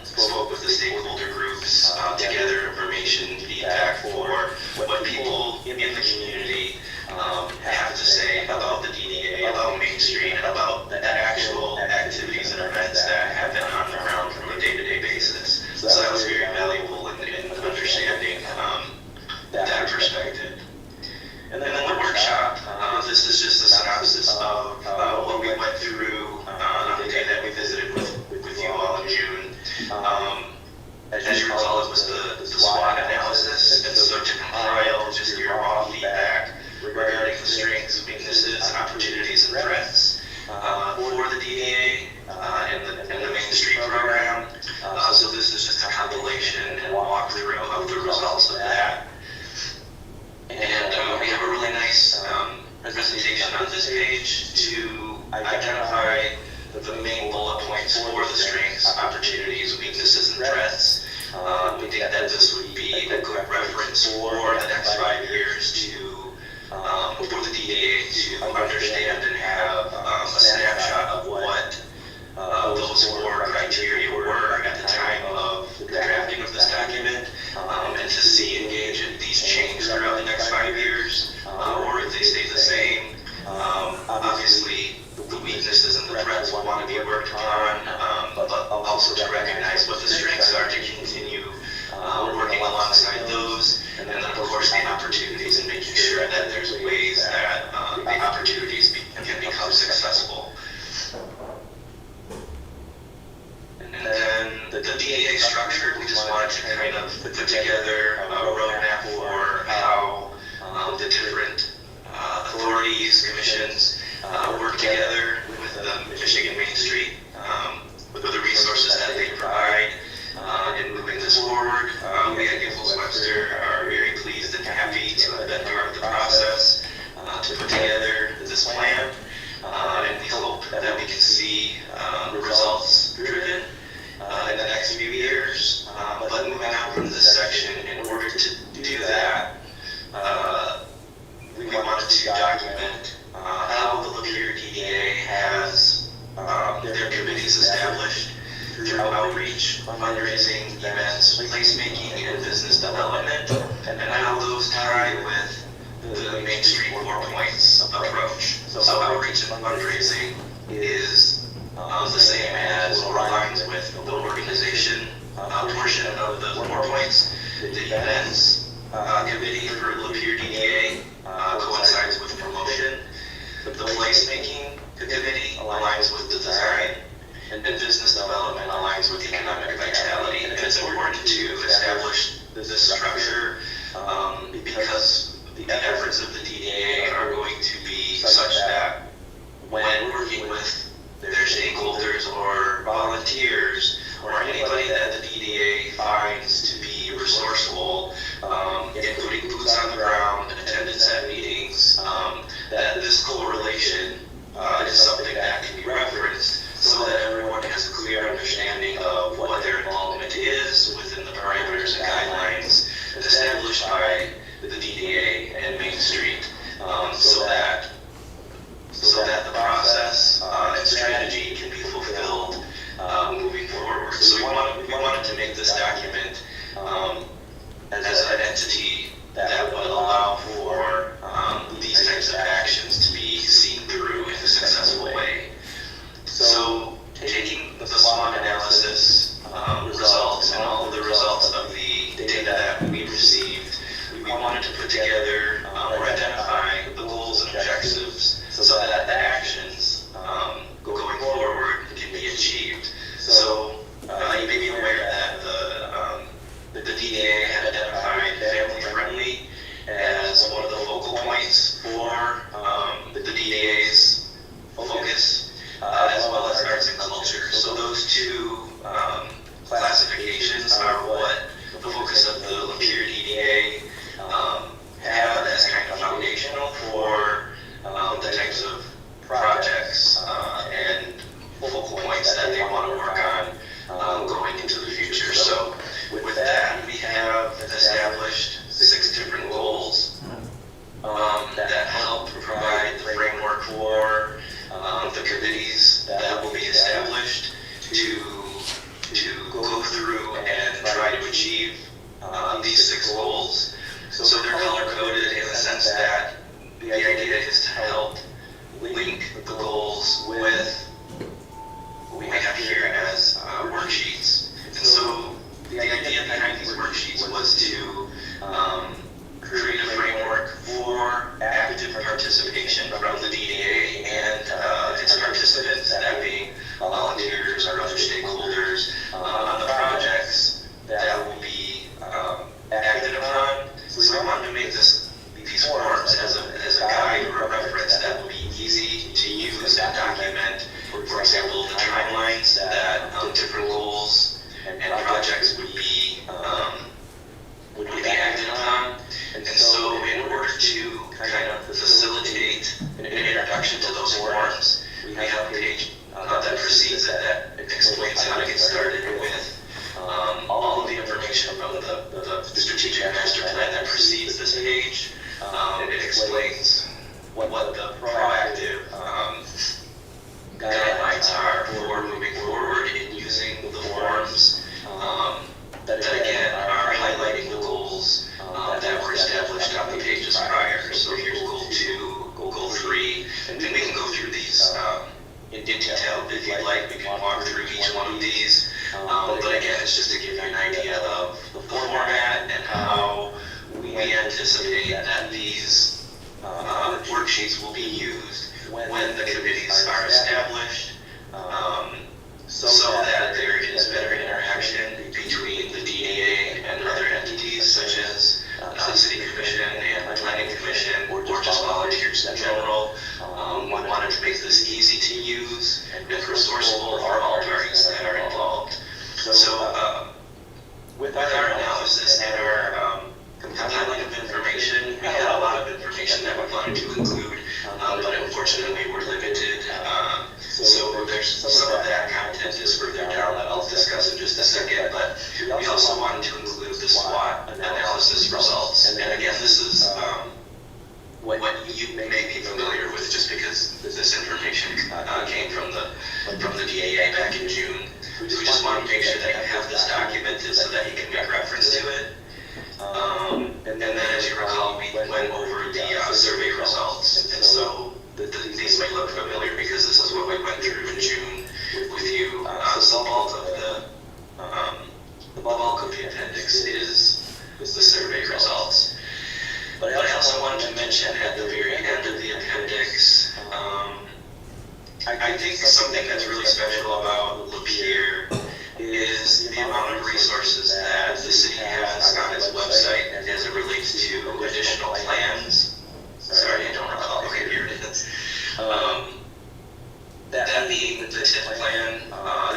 spoke with the stakeholder groups to gather information, feedback for what people in the community have to say about the DDA, about Main Street, and about the actual activities and events that happen on the ground from a day-to-day basis. So that was very valuable in understanding that perspective. And then the workshop, this is just a synopsis of what we went through on the day that we visited with you all in June. As you recall, it was the SWOT analysis, and so to compile just your raw feedback regarding the strengths, weaknesses, and opportunities and threats for the DDA and the Main Street program. So this is just a compilation and walkthrough of the results of that. And we have a really nice presentation on this page to identify the main bullet points for the strengths, opportunities, weaknesses, and threats. We think that this would be a good reference for the next 5 years for the DDA to understand and have a snapshot of what those 4 criteria were at the time of the drafting of this document, and to see, engage if these change throughout the next 5 years, or if they stay the same. Obviously, the weaknesses and the threats will want to be worked upon, but also to recognize what the strengths are to continue working alongside those, and then of course the opportunities and making sure that there's ways that the opportunities can become successful. And then structured. We just wanted to kind of put together a roadmap for how the different authorities, commissions work together with the Michigan Main Street, with the resources that they provide in moving this forward. We at Giffords Webster are very pleased and happy to have been part of the process to put together this plan. And we hope that we can see results driven in the next few years. But moving on from this section, in order to do that, we wanted to document how the Lapeer DDA has their committees established through outreach, fundraising, events, placemaking, and business development, and how those tie with the Main Street 4 Points approach. So outreach and fundraising is the same as or aligns with the organization portion of the 4 Points. The events committee for Lapeer DDA coincides with promotion. The placemaking committee aligns with the design, and business development aligns with economic vitality. And it's important to establish this structure because the efforts of the DDA are going to be such that when working with their stakeholders or volunteers or anybody that the DDA finds to be resourceful in putting boots on the ground, attendance at meetings, that this correlation is something that can be referenced so that everyone has a clear understanding of what their involvement is within the parameters and guidelines established by the DDA and Main Street, so that the process and strategy can be fulfilled moving forward. So we wanted to make this document as an entity that would allow for these types of actions to be seen through in a successful way. So taking the SWOT analysis results and all of the results of the data that we received, we wanted to put together or identify the goals and objectives so that the actions going forward can be achieved. So you may be aware that the DDA had identified family friendly as one of the focal points for the DDA's focus, as well as arts and culture. So those two classifications are what the focus of the Lapeer DDA have as kind of foundational for the types of projects and focal points that they want to work on going into the future. So with that, we have established 6 different goals that help provide the framework for the committees that will be established to go through and try to achieve these 6 goals. So they're color-coded in the sense that the idea is to help link the goals with what we have here as worksheets. And so the idea behind these worksheets was to create a framework for active participation from the DDA and its participants, that being volunteers or other stakeholders, on the projects that will be acted upon. So we wanted to make these forms as a guide or a reference that would be easy to use and document, for example, the timelines that different goals and projects would be acted upon. And so in order to kind of facilitate an introduction to those forms, we have a page that precedes that explains how to get started with all of the information from the strategic master plan that precedes this page. It explains what the proactive guidelines are for moving forward in using the forms that again are highlighting the goals that were established on the pages prior. So here's goal 2, goal 3, and we can go through these in detail if you'd like. We can walk through each one of these. But again, it's just to give you an idea of the format and how we anticipate that these worksheets will be used when the committees are established, so that there is better interaction between second, but we also wanted to include the SWOT analysis results. And again, this is what you may be familiar with just because this information came from the DAA back in June. So we just want to make sure that you have this documented so that you can make reference to it. And then as you recall, we went over the survey results. And so these may look familiar because this is what we went through in June with you. So the bulk of the appendix is the survey results. But I also wanted to mention at the very end of the appendix, I think something that's really special about Lapeer is the amount of resources that the city has on its website as it relates to additional plans. Sorry, I don't recall. Okay, here it is. That being the TIF plan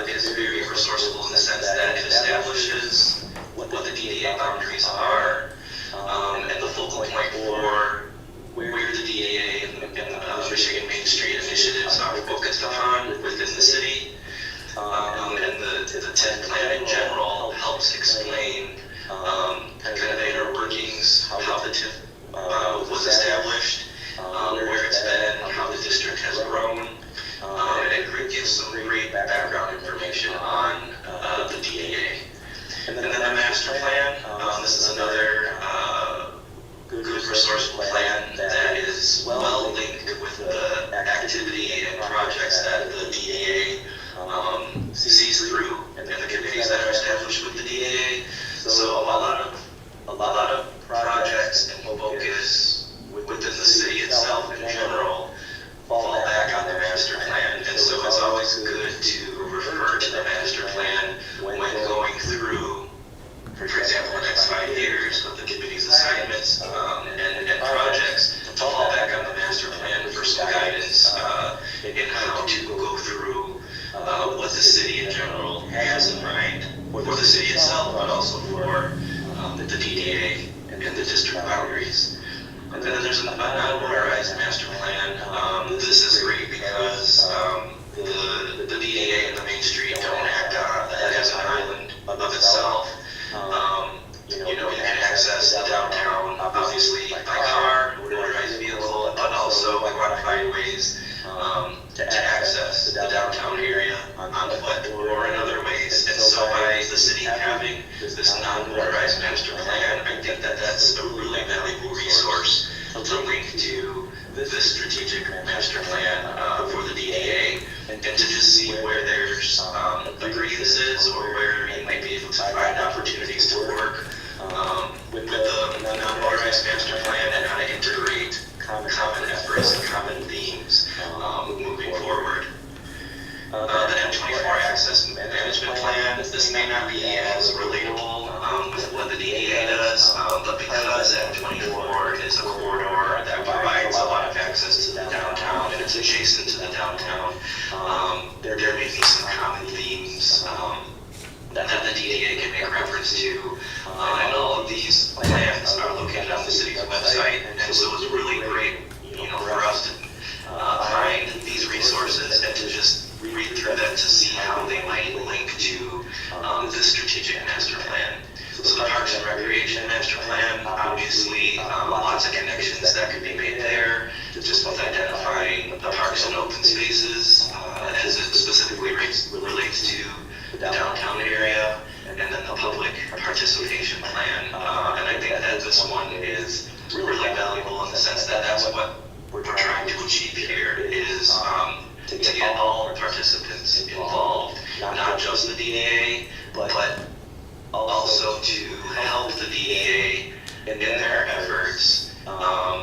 is very resourceful in the sense that it establishes what the DDA boundaries are and the focal point for where the DAA and the Michigan Main Street initiatives are focused upon within the city. And the TIF plan in general helps explain kind of the inner workings, how the TIF was established, where it's been, how the district has grown. And it gives some great background information on the DAA. And then the master plan, this is another good resourceful plan that is well linked with the activity and projects that the DAA sees through and the committees that are established with the DAA. So a lot of projects and focus within the city itself in general fall back on the master plan. And so it's always good to refer to the master plan when going through, for example, the next 5 years of the committee's assignments and projects, to fall back on the master plan for some guidance in how to go through what the city in general has in mind for the city itself, but also for the DDA and the district boundaries. And then there's a non-motorized master plan. This is great because the DDA and the Main Street don't act as an island of itself. You can access the downtown, obviously, by car, motorized vehicle, but also we want to find ways to access the downtown area on foot or in other ways. And so by the city having this non-motorized master plan, I think that that's a really valuable resource to link to this strategic master plan for the DAA and to just see where there's grievances or where you might be able to find opportunities to work with the non-motorized master plan and how to integrate common efforts and common themes moving forward. The M24 Access Management Plan, this may not be as relatable with what the DAA does, but because M24 is a corridor that provides a lot of access to the downtown and it's adjacent to the downtown, there may be some common themes that the DAA can make reference to. And all of these plans are located on the city's website, and so it's really great, for us to find these resources and to just read through them to see how they might link to the strategic master plan. So the Parks and Recreation Master Plan, obviously, lots of connections that could be made there, just with identifying the parks and open spaces as it specifically relates to the downtown area, and then the public participation plan. And I think that this one is really valuable in the sense that that's what we're trying to achieve here is to get all participants involved, not just the DAA, but also to help the DAA in their efforts,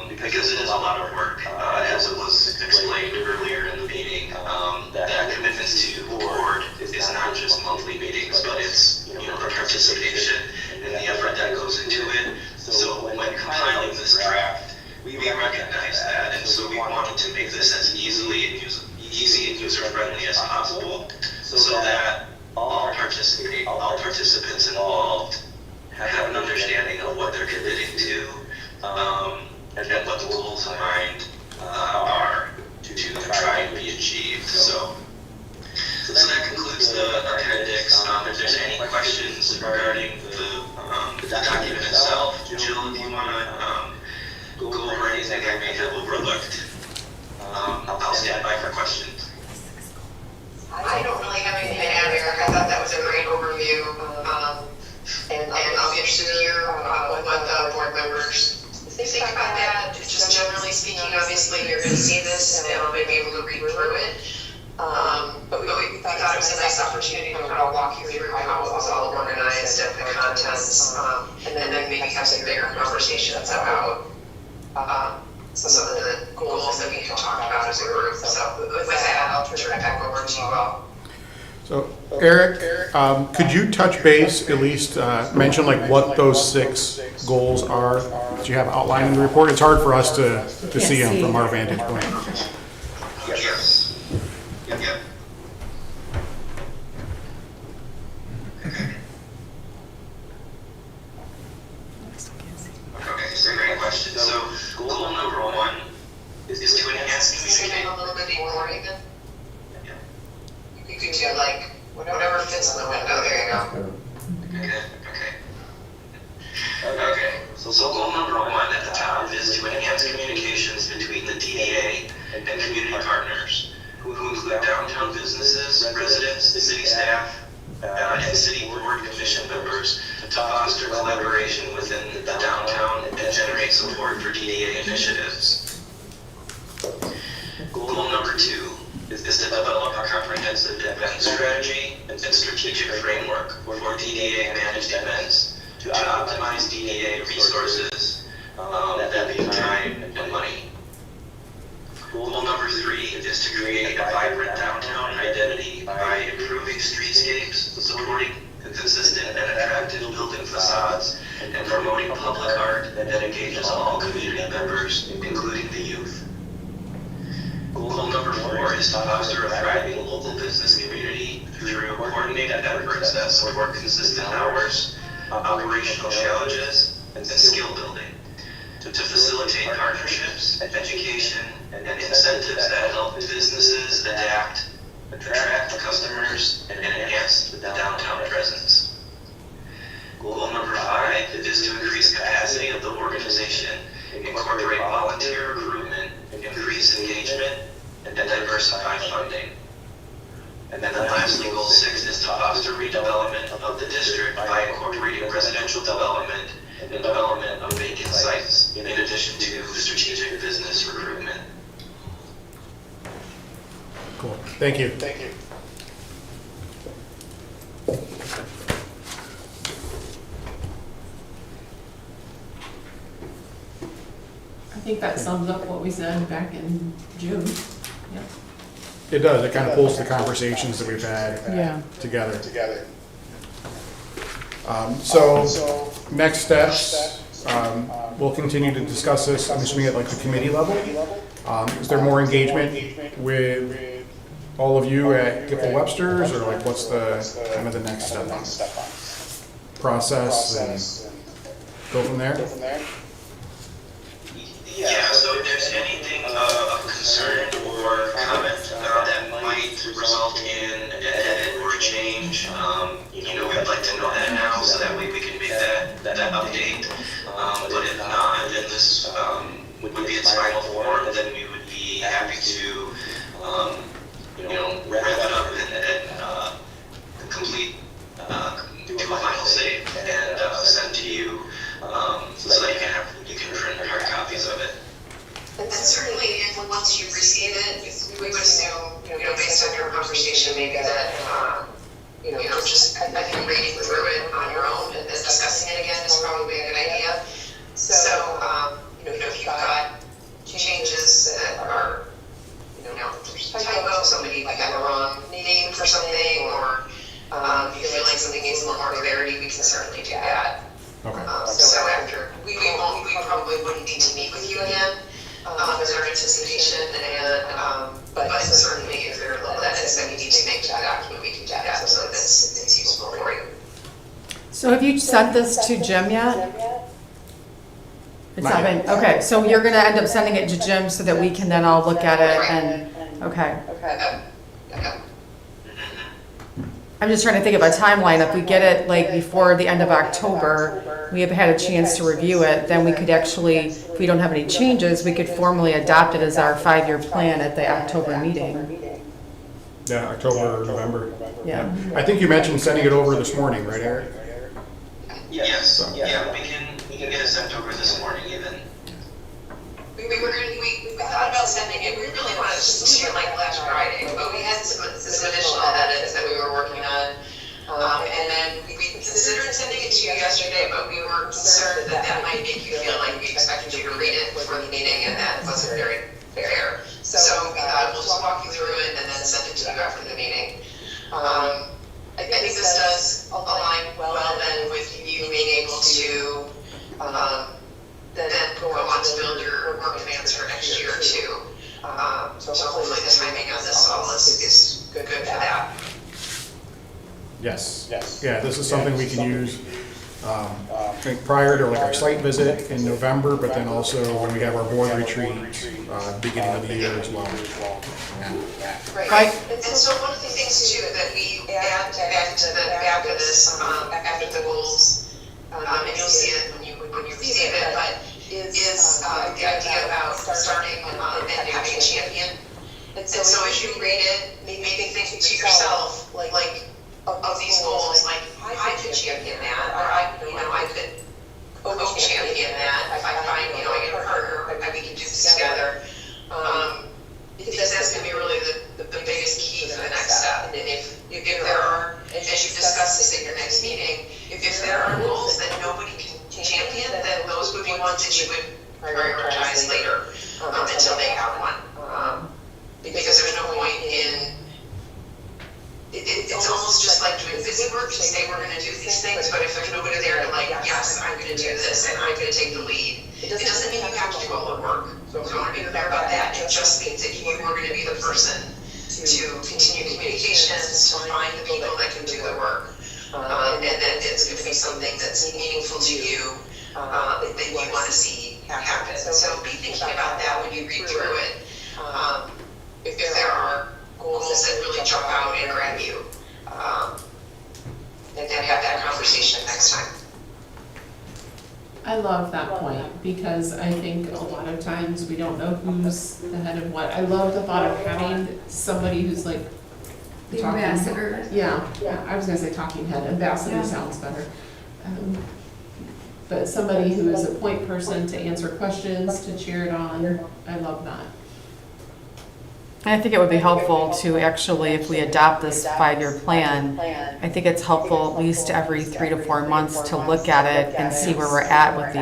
because it is a lot of work, as it was explained earlier in the meeting, that commitments to the board is not just monthly meetings, but it's the participation and the effort that goes into it. So when compiling this draft, we recognize that, and so we wanted to make this as easy and user-friendly as possible, so that all participants involved have an understanding of what they're committing to, and what the goals in mind are to try and be achieved. So that concludes the appendix. If there's any questions the document itself. Jill, do you want to go over anything I may have overlooked? I'll stand by for questions. I don't really have anything to add, Eric. I thought that was a great overview. And I'll be interested to hear what the board members think about that. Just generally speaking, obviously, you're going to see this and I'll be able to read through it. But we thought it was a nice opportunity to kind of walk you through how it was all organized and the contents, and then maybe have some bigger conversations about some of the goals that we can talk about as a group. So with that, I'll turn it back over to you all. So Eric, could you touch base, at least mention like what those 6 goals are that you have outlined in the report? It's hard for us to see them from our vantage point. Yes. Yep. Okay, so great question. So goal number 1 is to enhance communication. A little bit more even. You could do like whatever fits in the window. There you go. Okay. So goal number 1 at the top is to enhance communications between the DDA and community partners, who include downtown businesses, residents, city staff, and city board commission members, to foster collaboration within the downtown and generate support for DDA initiatives. Goal number 2 is to develop a comprehensive event strategy and strategic framework for DDA managed events to optimize DDA resources, that being time and money. Goal number 3 is to create a vibrant downtown identity by improving streetscapes, supporting consistent and attractive building facades, and promoting public art that engages all community members, including the youth. Goal number 4 is to foster a thriving local business community through coordinated efforts that support consistent hours, operational challenges, and skill building, to facilitate partnerships, education, and incentives that help businesses adapt, attract customers, and enhance the downtown presence. Goal number 5 is to increase capacity of the organization, incorporate volunteer recruitment, increase engagement, and diversify funding. And then lastly, goal 6 is to foster redevelopment of the district by incorporating residential development and development of vacant sites, in addition to strategic business recruitment. Cool. Thank you. I think that sums up what we said back in June. Yep. It does. It kind of pulls the conversations that we've had together. So next steps, we'll continue to discuss this, I'm assuming at like the committee level. Is there more engagement with all of you at Giffords Webster's, or like what's the kind of the next step on process and go from there? Yeah, so if there's anything of concern or comment that might result in an edit or a change, we'd like to know that now, so that way we can make that update. But if not, then this would be its final form, then we would be happy to, wrap it up and complete, do a final save and send to you, so that you can print hard copies of it. And certainly, once you receive it, we would assume, based on your conversation, maybe that, just, I think reading through it on your own and then discussing it again is probably a good idea. So, if you've got changes that are, typo, somebody got the wrong name for something, or if you feel like something needs a little more clarity, we can certainly do that. Okay. So after, we probably wouldn't need to meet with you again, as our anticipation, and, but certainly if there are little edits that we need to make to that document, we can do that, so it's useful for you. So have you sent this to Jim yet? It's not been, okay, so you're gonna end up sending it to Jim so that we can then all look at it and, okay. I'm just trying to think of a timeline. If we get it like before the end of October, we have had a chance to review it, then we could actually, if we don't have any changes, we could formally adopt it as our 5-year plan at the October meeting. Yeah, October or November. Yeah. I think you mentioned sending it over this morning, right, Eric? Yes, yeah, we can get it sent over this morning even. We thought about sending it, we really wanted to just share like last Friday, but we had some additional edits that we were working on. And then we considered sending it to you yesterday, but we were concerned that that might make you feel like we expected you to read it before the meeting, and that wasn't very fair. So we thought we'll just walk you through it and then send it to you after the meeting. I think this does align well then with you being able to then go on to build your work plans for next year too. So hopefully the timing on this all is good for that. Yes. Yeah, this is something we can use, I think prior to like our site visit in November, but then also when we have our board retreat, beginning of the year as well. Right. And so one of the things too that we add back to the back of this, after the goals, and you'll see it when you receive it, but is the idea about starting and having a champion. And so as you read it, maybe think to yourself, like, of these goals, like, I could champion that, or I could co-champion that if I find, I get a partner, and we can do this together. Because that's gonna be really the biggest key for the next step. And if there are, as you discuss this at your next meeting, if there are goals that nobody can champion, then those would be ones that you would prioritize later, until they have one. Because there's no point in, it's almost just like doing busy work, to say we're gonna do these things, but if there's nobody there to like, yes, I'm gonna do this, and I'm gonna take the lead, it doesn't mean you have to do all the work. So I wanna be clear about that. It just means that you are gonna be the person to continue communications, to find the people that can do the work. And then it's gonna be something that's meaningful to you, that you wanna see happen. So be thinking about that when you read through it. If there are goals that really jump out and grab you, and then have that conversation next time. I love that point, because I think a lot of times we don't know who's the head of what. I love the thought of having somebody who's like The talking- ambassador. Yeah, I was gonna say talking head, ambassador Yeah. sounds better. But somebody who is a point person to answer questions, to cheer it on, I love that. I think it would be helpful to actually, if we adopt this 5-year plan, I think it's helpful at least every 3 to 4 months to look at it and see where we're at with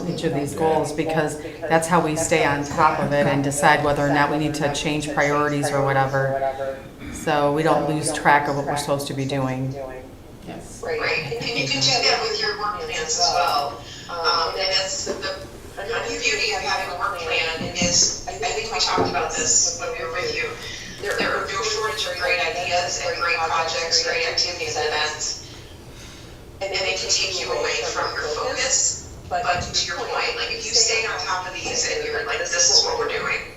each of these goals, because that's how we stay on top of it and decide whether or not we need to change priorities or whatever, so we don't lose track of what we're supposed to be doing. Yes. Right, and you can do that with your work plans as well. And that's the beauty of having a work plan is, I think we talked about this when we were with you, there are no shortage of great ideas and great projects, great activities and events. And they can take you away from your focus, but to your point, like if you stay on top of these and you're like, this is what we're doing,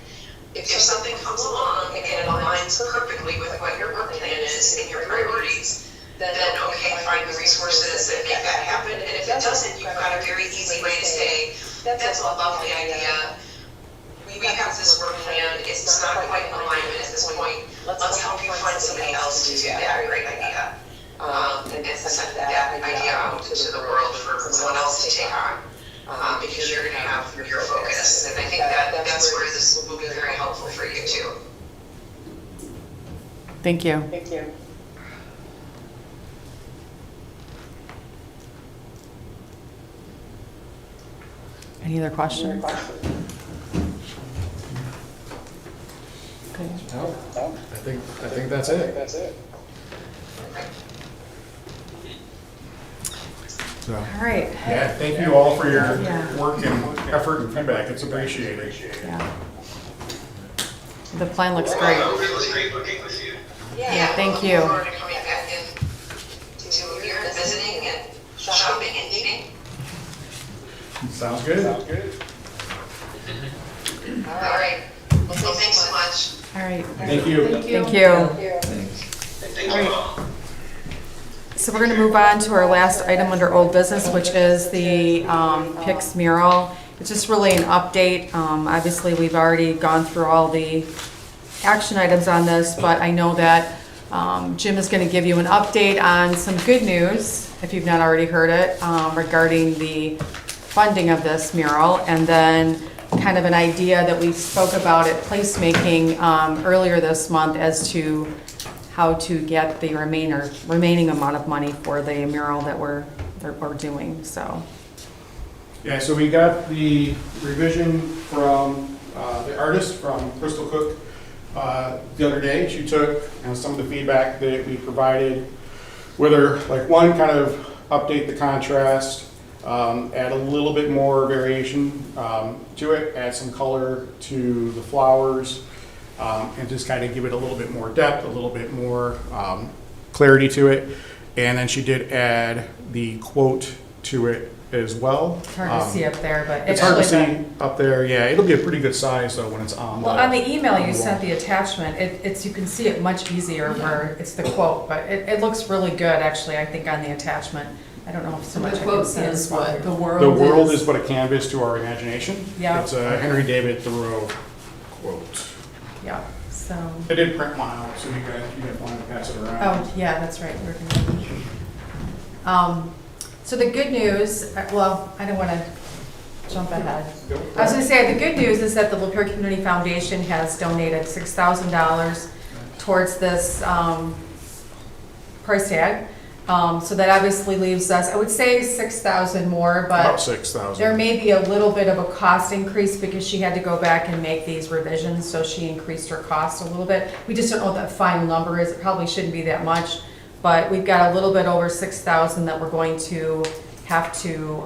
if something comes along and it aligns perfectly with what your work plan is and your priorities, then okay, find the resources that make that happen. And if it doesn't, you've got a very easy way to say, that's a lovely idea. We have this work plan, it's not quite in alignment at this point. Let's help you find somebody else to do that great idea. And send that idea out to the world for someone else to take on. Because you're gonna have your focus. And I think that's where this will be very helpful for you too. Thank you. Any other questions? Okay. No, I think that's it. So, All right. yeah, thank you all for your Yeah. work and effort and feedback. It's appreciated. Yeah. The plan looks great. It was great working with you. Yeah, thank you. Look forward to coming back in to here and visiting and shopping and eating. Sounds good. All right. Well, thanks so much. All right. Thank you. Thank you. Thanks. Thank you all. So we're going to move on to our last item under old business, which is the PIX mural. It's just really an update. Obviously, we've already gone through all the action items on this, but I know that Jim is going to give you an update on some good news, if you've not already heard it, regarding the funding of this mural, and then kind of an idea that we spoke about at placemaking earlier this month as to how to get the remaining amount of money for the mural that we're doing, so. Yeah, so we got the revision from the artist from Crystal Cook the other day. She took some of the feedback that we provided, whether like one, kind of update the contrast, add a little bit more variation to it, add some color to the flowers, and just kind of give it a little bit more depth, a little bit more clarity to it. And then she did add the quote to it as well. It's hard to see up there, but it's hard to see up there. Yeah, it'll be a pretty good size though when it's on. Well, on the email you sent the attachment, it's you can see it much easier where it's the quote, but it looks really good actually. I think on the attachment. I don't know if so much. The quote says what? The world is but a canvas to our imagination. Yeah. It's a Henry David Thoreau quote. Yeah. So. I did print one out, so you guys want to pass it around. Oh yeah, that's right. We're gonna. So the good news, well, I don't want to jump ahead. I was going to say the good news is that the Lapeer Community Foundation has donated $6,000 towards this price tag. So that obviously leaves us, I would say 6,000 more, but About 6,000. there may be a little bit of a cost increase because she had to go back and make these revisions, so she increased her cost a little bit. We just don't know what the final number is. It probably shouldn't be that much, but we've got a little bit over 6,000 that we're going to have to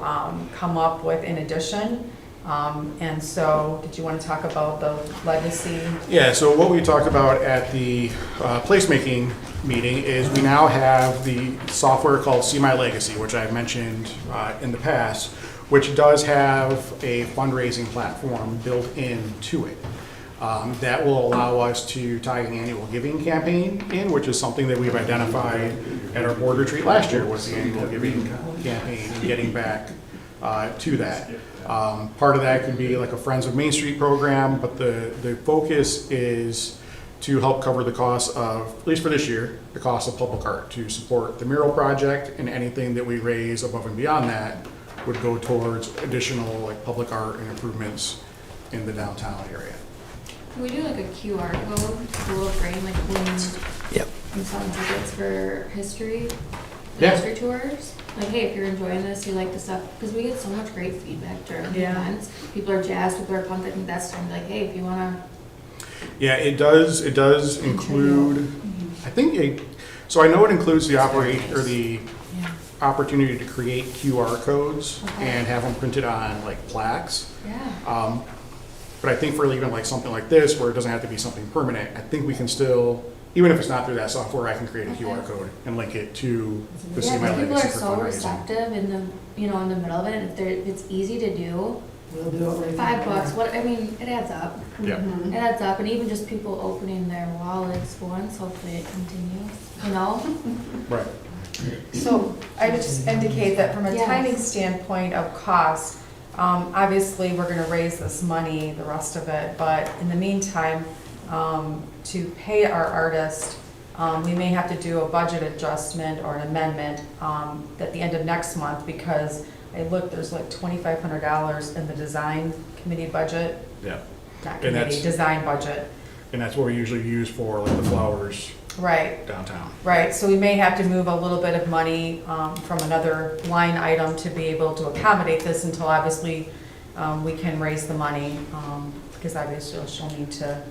come up with in addition. And so, did you want to talk about the legacy? Yeah, so what we talked about at the placemaking meeting is we now have the software called See My Legacy, which I've mentioned in the past, which does have a fundraising platform built into it. That will allow us to tie an annual giving campaign in, which is something that we've identified at our board retreat last year, was the annual giving campaign and getting back to that. Part of that could be like a Friends of Main Street program, but the focus is to help cover the cost of, at least for this year, the cost of public art, to support the mural project, and anything that we raise above and beyond that would go towards additional like public art and improvements in the downtown area. Can we do like a QR code, a little frame, like when I'm selling tickets for history, history tours? Like, hey, if you're enjoying this, you like the stuff, because we get so much great feedback during the events. People are jazzed, people are pumped. I think that's time to like, hey, if you wanna. Yeah, it does include, I think, so I know it includes the opportunity to create QR codes and have them printed on like plaques. Yeah. But I think for even like something like this, where it doesn't have to be something permanent, I think we can still, even if it's not through that software, I can create a QR code and link it to the See My people Legacy are for so fundraising. receptive in the, in the middle of it. If it's easy to do, We'll do it right now. $5. I mean, it adds up. Yeah. It adds up, and even just people opening their wallets once, hopefully it continues. Right. So I would just indicate that from a Yes. timing standpoint of cost, obviously, we're gonna raise this money, the rest of it, but in the meantime, to pay our artist, we may have to do a budget adjustment or an amendment at the end of next month, because I looked, there's like $2,500 in the design committee budget. Yeah. Not And committee, that's- design budget. And that's what we usually use for like the flowers Right. downtown. Right, so we may have to move a little bit of money from another line item to be able to accommodate this until obviously we can raise the money, because obviously she'll need to,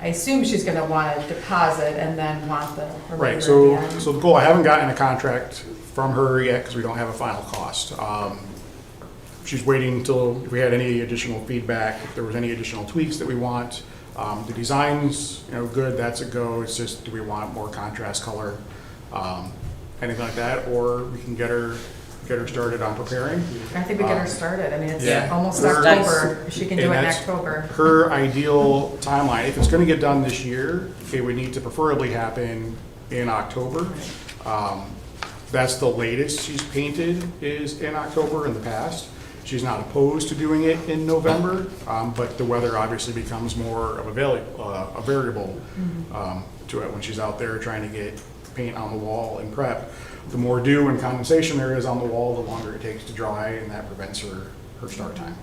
I assume she's gonna want a deposit and then want the remainder Right, at so the end. the goal, I haven't gotten a contract from her yet because we don't have a final cost. She's waiting until if we had any additional feedback, if there was any additional tweaks that we want. The design's, good, that's a go. It's just, do we want more contrast color, anything like that, or we can get her started on preparing. I think we get her started, I mean, it's Yeah. almost Her- October, if she can do it And in that's October. Her ideal timeline, if it's gonna get done this year, it would need to preferably happen in October. That's the latest she's painted is in October in the past. She's not opposed to doing it in November, but the weather obviously becomes more of a variable to it when she's out there trying to get paint on the wall and prep. The more dew and condensation there is on the wall, the longer it takes to dry, and that prevents her start time.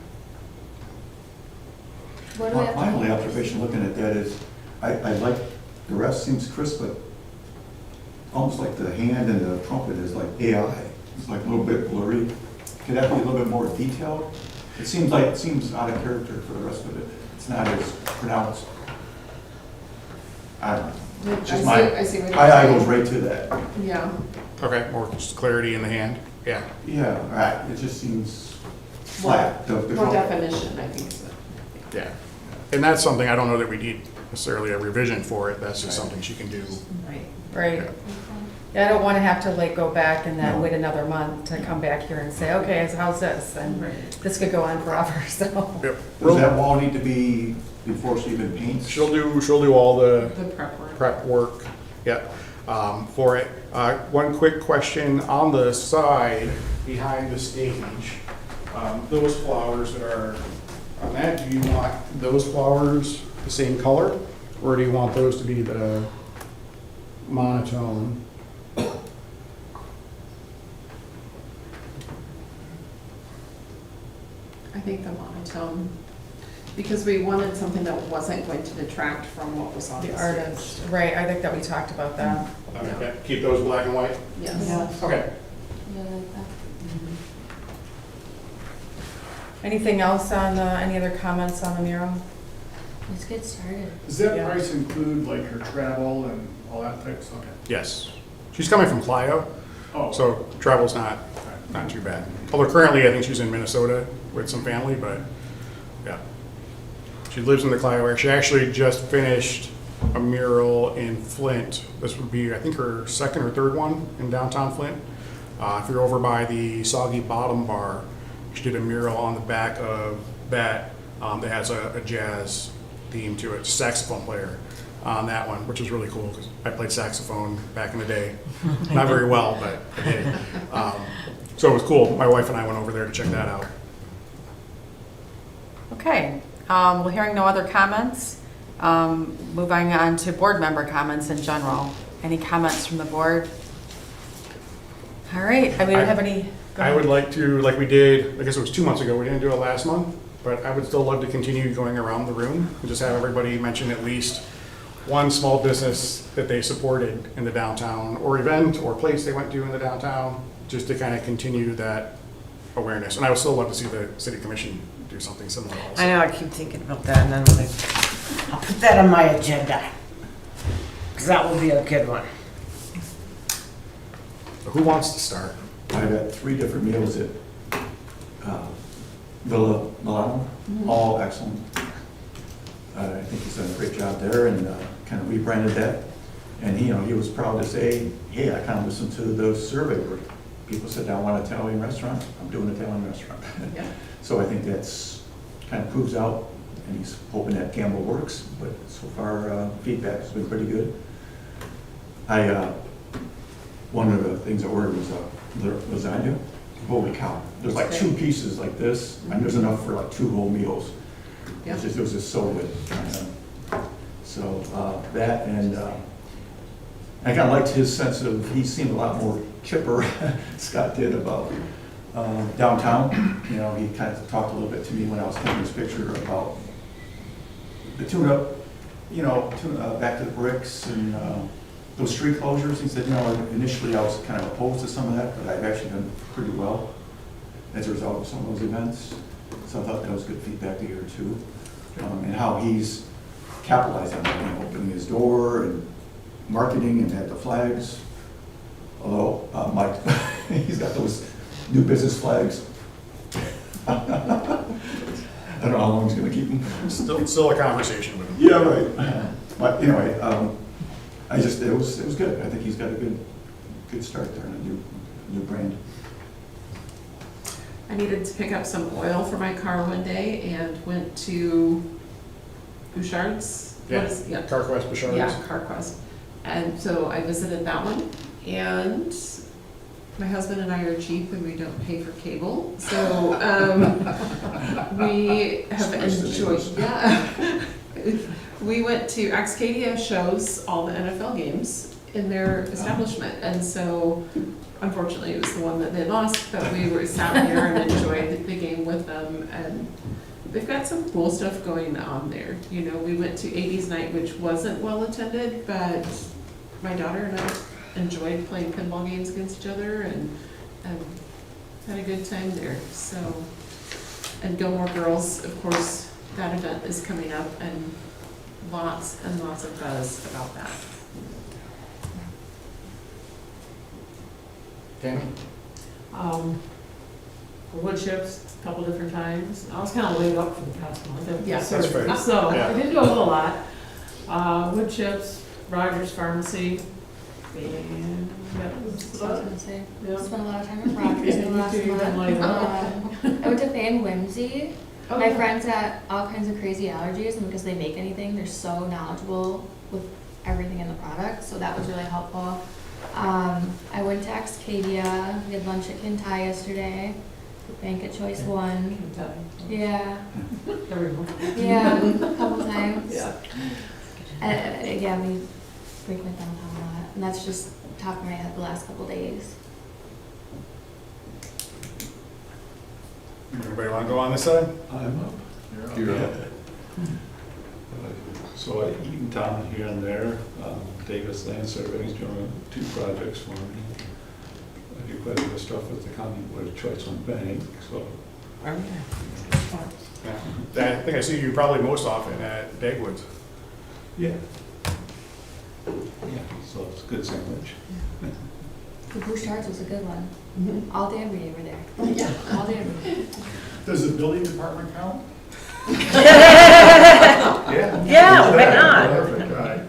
What do we have My only to? observation looking at that is, I like, the rest seems crisp, but almost like the hand and the trumpet is like AI. It's like a little bit blurry. Could that be a little bit more detailed? It seems out of character for the rest of it. It's not as pronounced. I don't know. Just I see what you're my eye saying. goes right to that. Yeah. Okay, more just clarity in the hand, yeah. Yeah, right, it just seems flat. The More definition, I think, is the. Yeah, and that's something, I don't know that we need necessarily a revision for it, that's just something she can do. Right. Yeah, I don't want to have to like go back and then wait another month to come back here and say, okay, so how's this? And this could go on forever, so. Yep. Does that wall need to be before she even paints? She'll do all the The prep work. prep work, yeah, for it. One quick question, on the side behind the stage, those flowers that are on that, do you want those flowers the same color? Or do you want those to be the monotone? I think the monotone, because we wanted something that wasn't going to detract from what was on the The stage. artist, right, I think that we talked about that. Okay, keep those black and white? Yes. Okay. Yeah, I like that. Anything else on, any other comments on the mural? Let's get started. Does that Yeah. price include like her travel and all that type of stuff? Yes. She's coming from Clio, Oh. so travel's not too bad. Although currently, I think she's in Minnesota with some family, but yeah. She lives in the Clio area. She actually just finished a mural in Flint. This would be, I think, her second or third one in downtown Flint. If you're over by the Soggy Bottom Bar, she did a mural on the back of that that has a jazz theme to it, saxophone player on that one, which is really cool because I played saxophone back in the day. Not very well, but I did. So it was cool. My wife and I went over there to check that out. Okay, well, hearing no other comments, moving on to board member comments in general. Any comments from the board? All right, we don't have any. go I ahead. would like to, like we did, I guess it was 2 months ago, we didn't do it last month, but I would still love to continue going around the room and just have everybody mention at least one small business that they supported in the downtown, or event, or place they went to in the downtown, just to kind of continue that awareness. And I would still love to see the city commission do something similar also. I know, I keep thinking about that, and then I'll put that on my agenda. Because that will be a good one. Who wants to start? I got 3 different meals at Villa Milano, all excellent. I think he's done a great job there and kind of rebranded that. And he was proud to say, hey, I kind of listened to the survey where people said, I want an Italian restaurant, I'm doing an Italian restaurant. Yeah. So I think that's kind of proves out, and he's hoping that Campbell works, but so far feedback has been pretty good. One of the things I ordered was lasagna. Holy cow, there's like 2 pieces like this, and there's enough for like 2 whole meals. Yeah. It was just so good. So that, and I kind of liked his sense of, he seemed a lot more chipper, Scott did, about downtown. He kind of talked a little bit to me when I was taking this picture about the tune-up, back to the bricks and those street closures. He said, initially I was kind of opposed to some of that, but I've actually done pretty well as a result of some of those events. So I thought that was good feedback to hear too. And how he's capitalized on that, opening his door and marketing and had the flags. Although Mike, he's got those new business flags. I don't know how long he's going to keep them. Still a conversation with him. Yeah, right. But anyway, it was good. I think he's got a good start there and a new brand. I needed to pick up some oil for my car one day and went to Bouchard's. Yeah, CarQuest Bouchard's. Yeah, CarQuest. And so I visited that one, and My husband and I are cheap and we don't pay for cable, so we have enjoyed. Yeah, we went to Axcadia shows all the NFL games in their establishment, and so unfortunately it was the one that they lost. But we were sat here and enjoyed the game with them, and they've got some cool stuff going on there. You know, we went to 80s night, which wasn't well attended, but my daughter and I enjoyed playing pinball games against each other and had a good time there. So, and Gilmore Girls, of course, that event is coming up, and lots of buzz about that. Tammy? Wood chips, a couple different times. I was kind of laid up for the past month. Yeah, that's fair. So Yeah. I did do a little lot. Wood chips, Rogers Pharmacy, and that was So I was about it. gonna say, Yeah. spent a lot of time at Rogers in the You last too, you've been laid up. month. I went to Fan Whimsy. Oh, My yeah. friends got all kinds of crazy allergies, and because they make anything, they're so knowledgeable with everything in the product, so that was really helpful. I went to Axcadia, we had lunch at Kintai yesterday, Bank at Choice One. Yeah, Every month. yeah, a couple times. Yeah. Yeah, we frequent downtown a lot, and that's just top of my head the last couple days. Everybody want to go on this side? I'm up. You're up. So I Eatontown here and there, Davis Land Surveying's doing 2 projects for me. I do quite a bit of stuff with the County Board of Choice on Bank, so. Yeah. I think I see you probably most often at Dagwoods. Yeah. Yeah, so it's a good sandwich. The Blue Stars was a good one. Mhm. All day, every day we're there. All day, every day. Does the building department count? Yeah. Yeah, why not? Perfect, all right.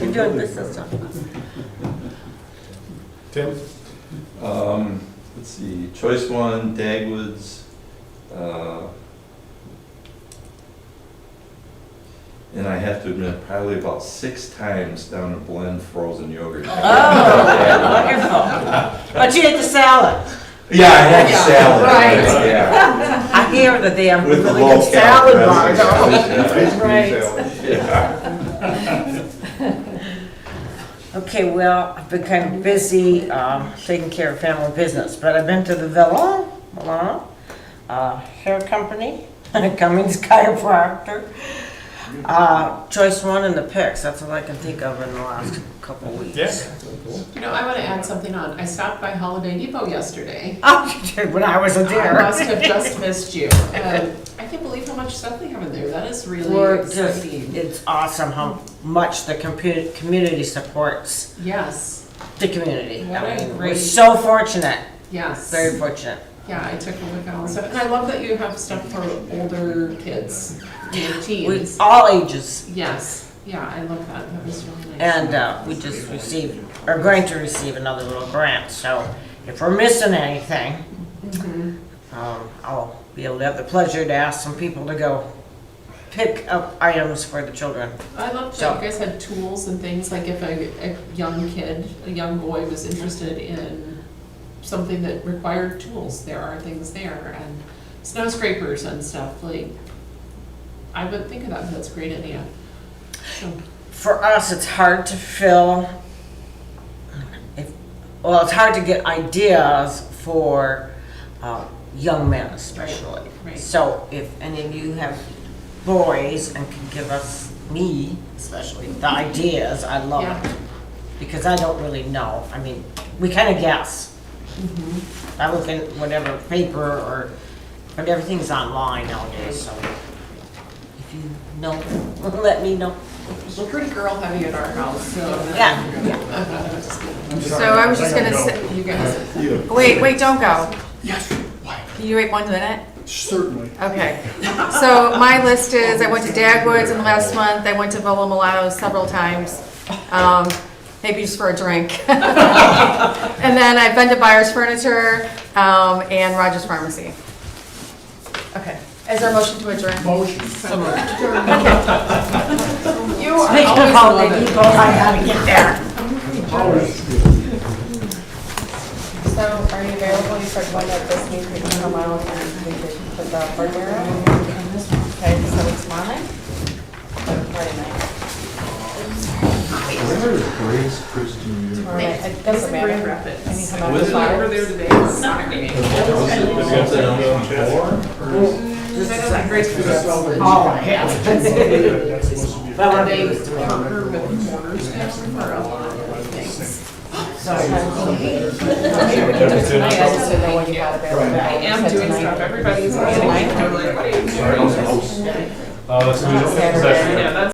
You're doing business stuff. Tim? Let's see, Choice One, Dagwoods, and I have to admit, probably about 6 times down to blend frozen yogurt. Oh, wonderful. But you ate the salad. Yeah, I had the salad. Right. Yeah. I hear that they have With the really low good salad bars. calories. Right. Okay, well, I've been kind of busy taking care of family business, but I've been to the Villa, Milan, hair company, Cummings Chiropractor, Choice One and the Picks. That's all I can think of in the last couple weeks. Yes. You know, I want to add something on. I stopped by Holiday Depot yesterday. Oh, you did when I wasn't I there. must have just missed you. I can't believe how much stuff they have in there. That is really We're just, exciting. it's awesome how much the community supports Yes, the community. What I a mean, we're great- so fortunate, yes. very fortunate. Yeah, I took a look at all the stuff. And I love that you have stuff for older kids, you know, With teens. all ages. Yes, yeah, I love that. That was really nice. And we just received, are going to receive another little grant, so if we're missing anything, Mhm. I'll be able to have the pleasure to ask some people to go pick up items for the children. I love So- that you guys had tools and things, like if a young kid, a young boy was interested in something that required tools, there are things there, and snow scrapers and stuff, like, I would think of that, but that's a great idea. So, For us, it's hard to fill, well, it's hard to get ideas for young men especially. Right. So if any of you have boys and can give us, me especially, the ideas, I love Yeah. it. Because I don't really know. I mean, we kind of guess. I look in whatever paper or, but everything's online nowadays, so if you know, let me know. we're pretty girl heavy at our house, so. Yeah. So I was just gonna say, You guys, wait, don't go. Yes, why? Can you wait 1 minute? Certainly. Okay. So my list is, I went to Dagwoods in the last month, I went to Villa Milano several times, maybe just for a drink. And then I've been to Byers Furniture, and Rogers Pharmacy. Okay. Is there a motion to adjourn? Motion. you are Speaking of always holiday love it. depot, I gotta get there. Always. So So are you available? You said one that this week we can come out and we can put the hardware on? Okay, so it's Monday? Friday night. Where is Grace Christian? Tomorrow night. It doesn't matter. Can you come out Was at it five? Over there today, it's not me. Something else before? This is like Grace for the Oh, I have. Well, our day was tomorrow. partner with Corners Town for a lot of things. Maybe we can do it tonight. I just didn't know when you had available. I am doing stuff, everybody's planning, I'm like, what are you doing? Let's do it. Saturday. Yeah, that's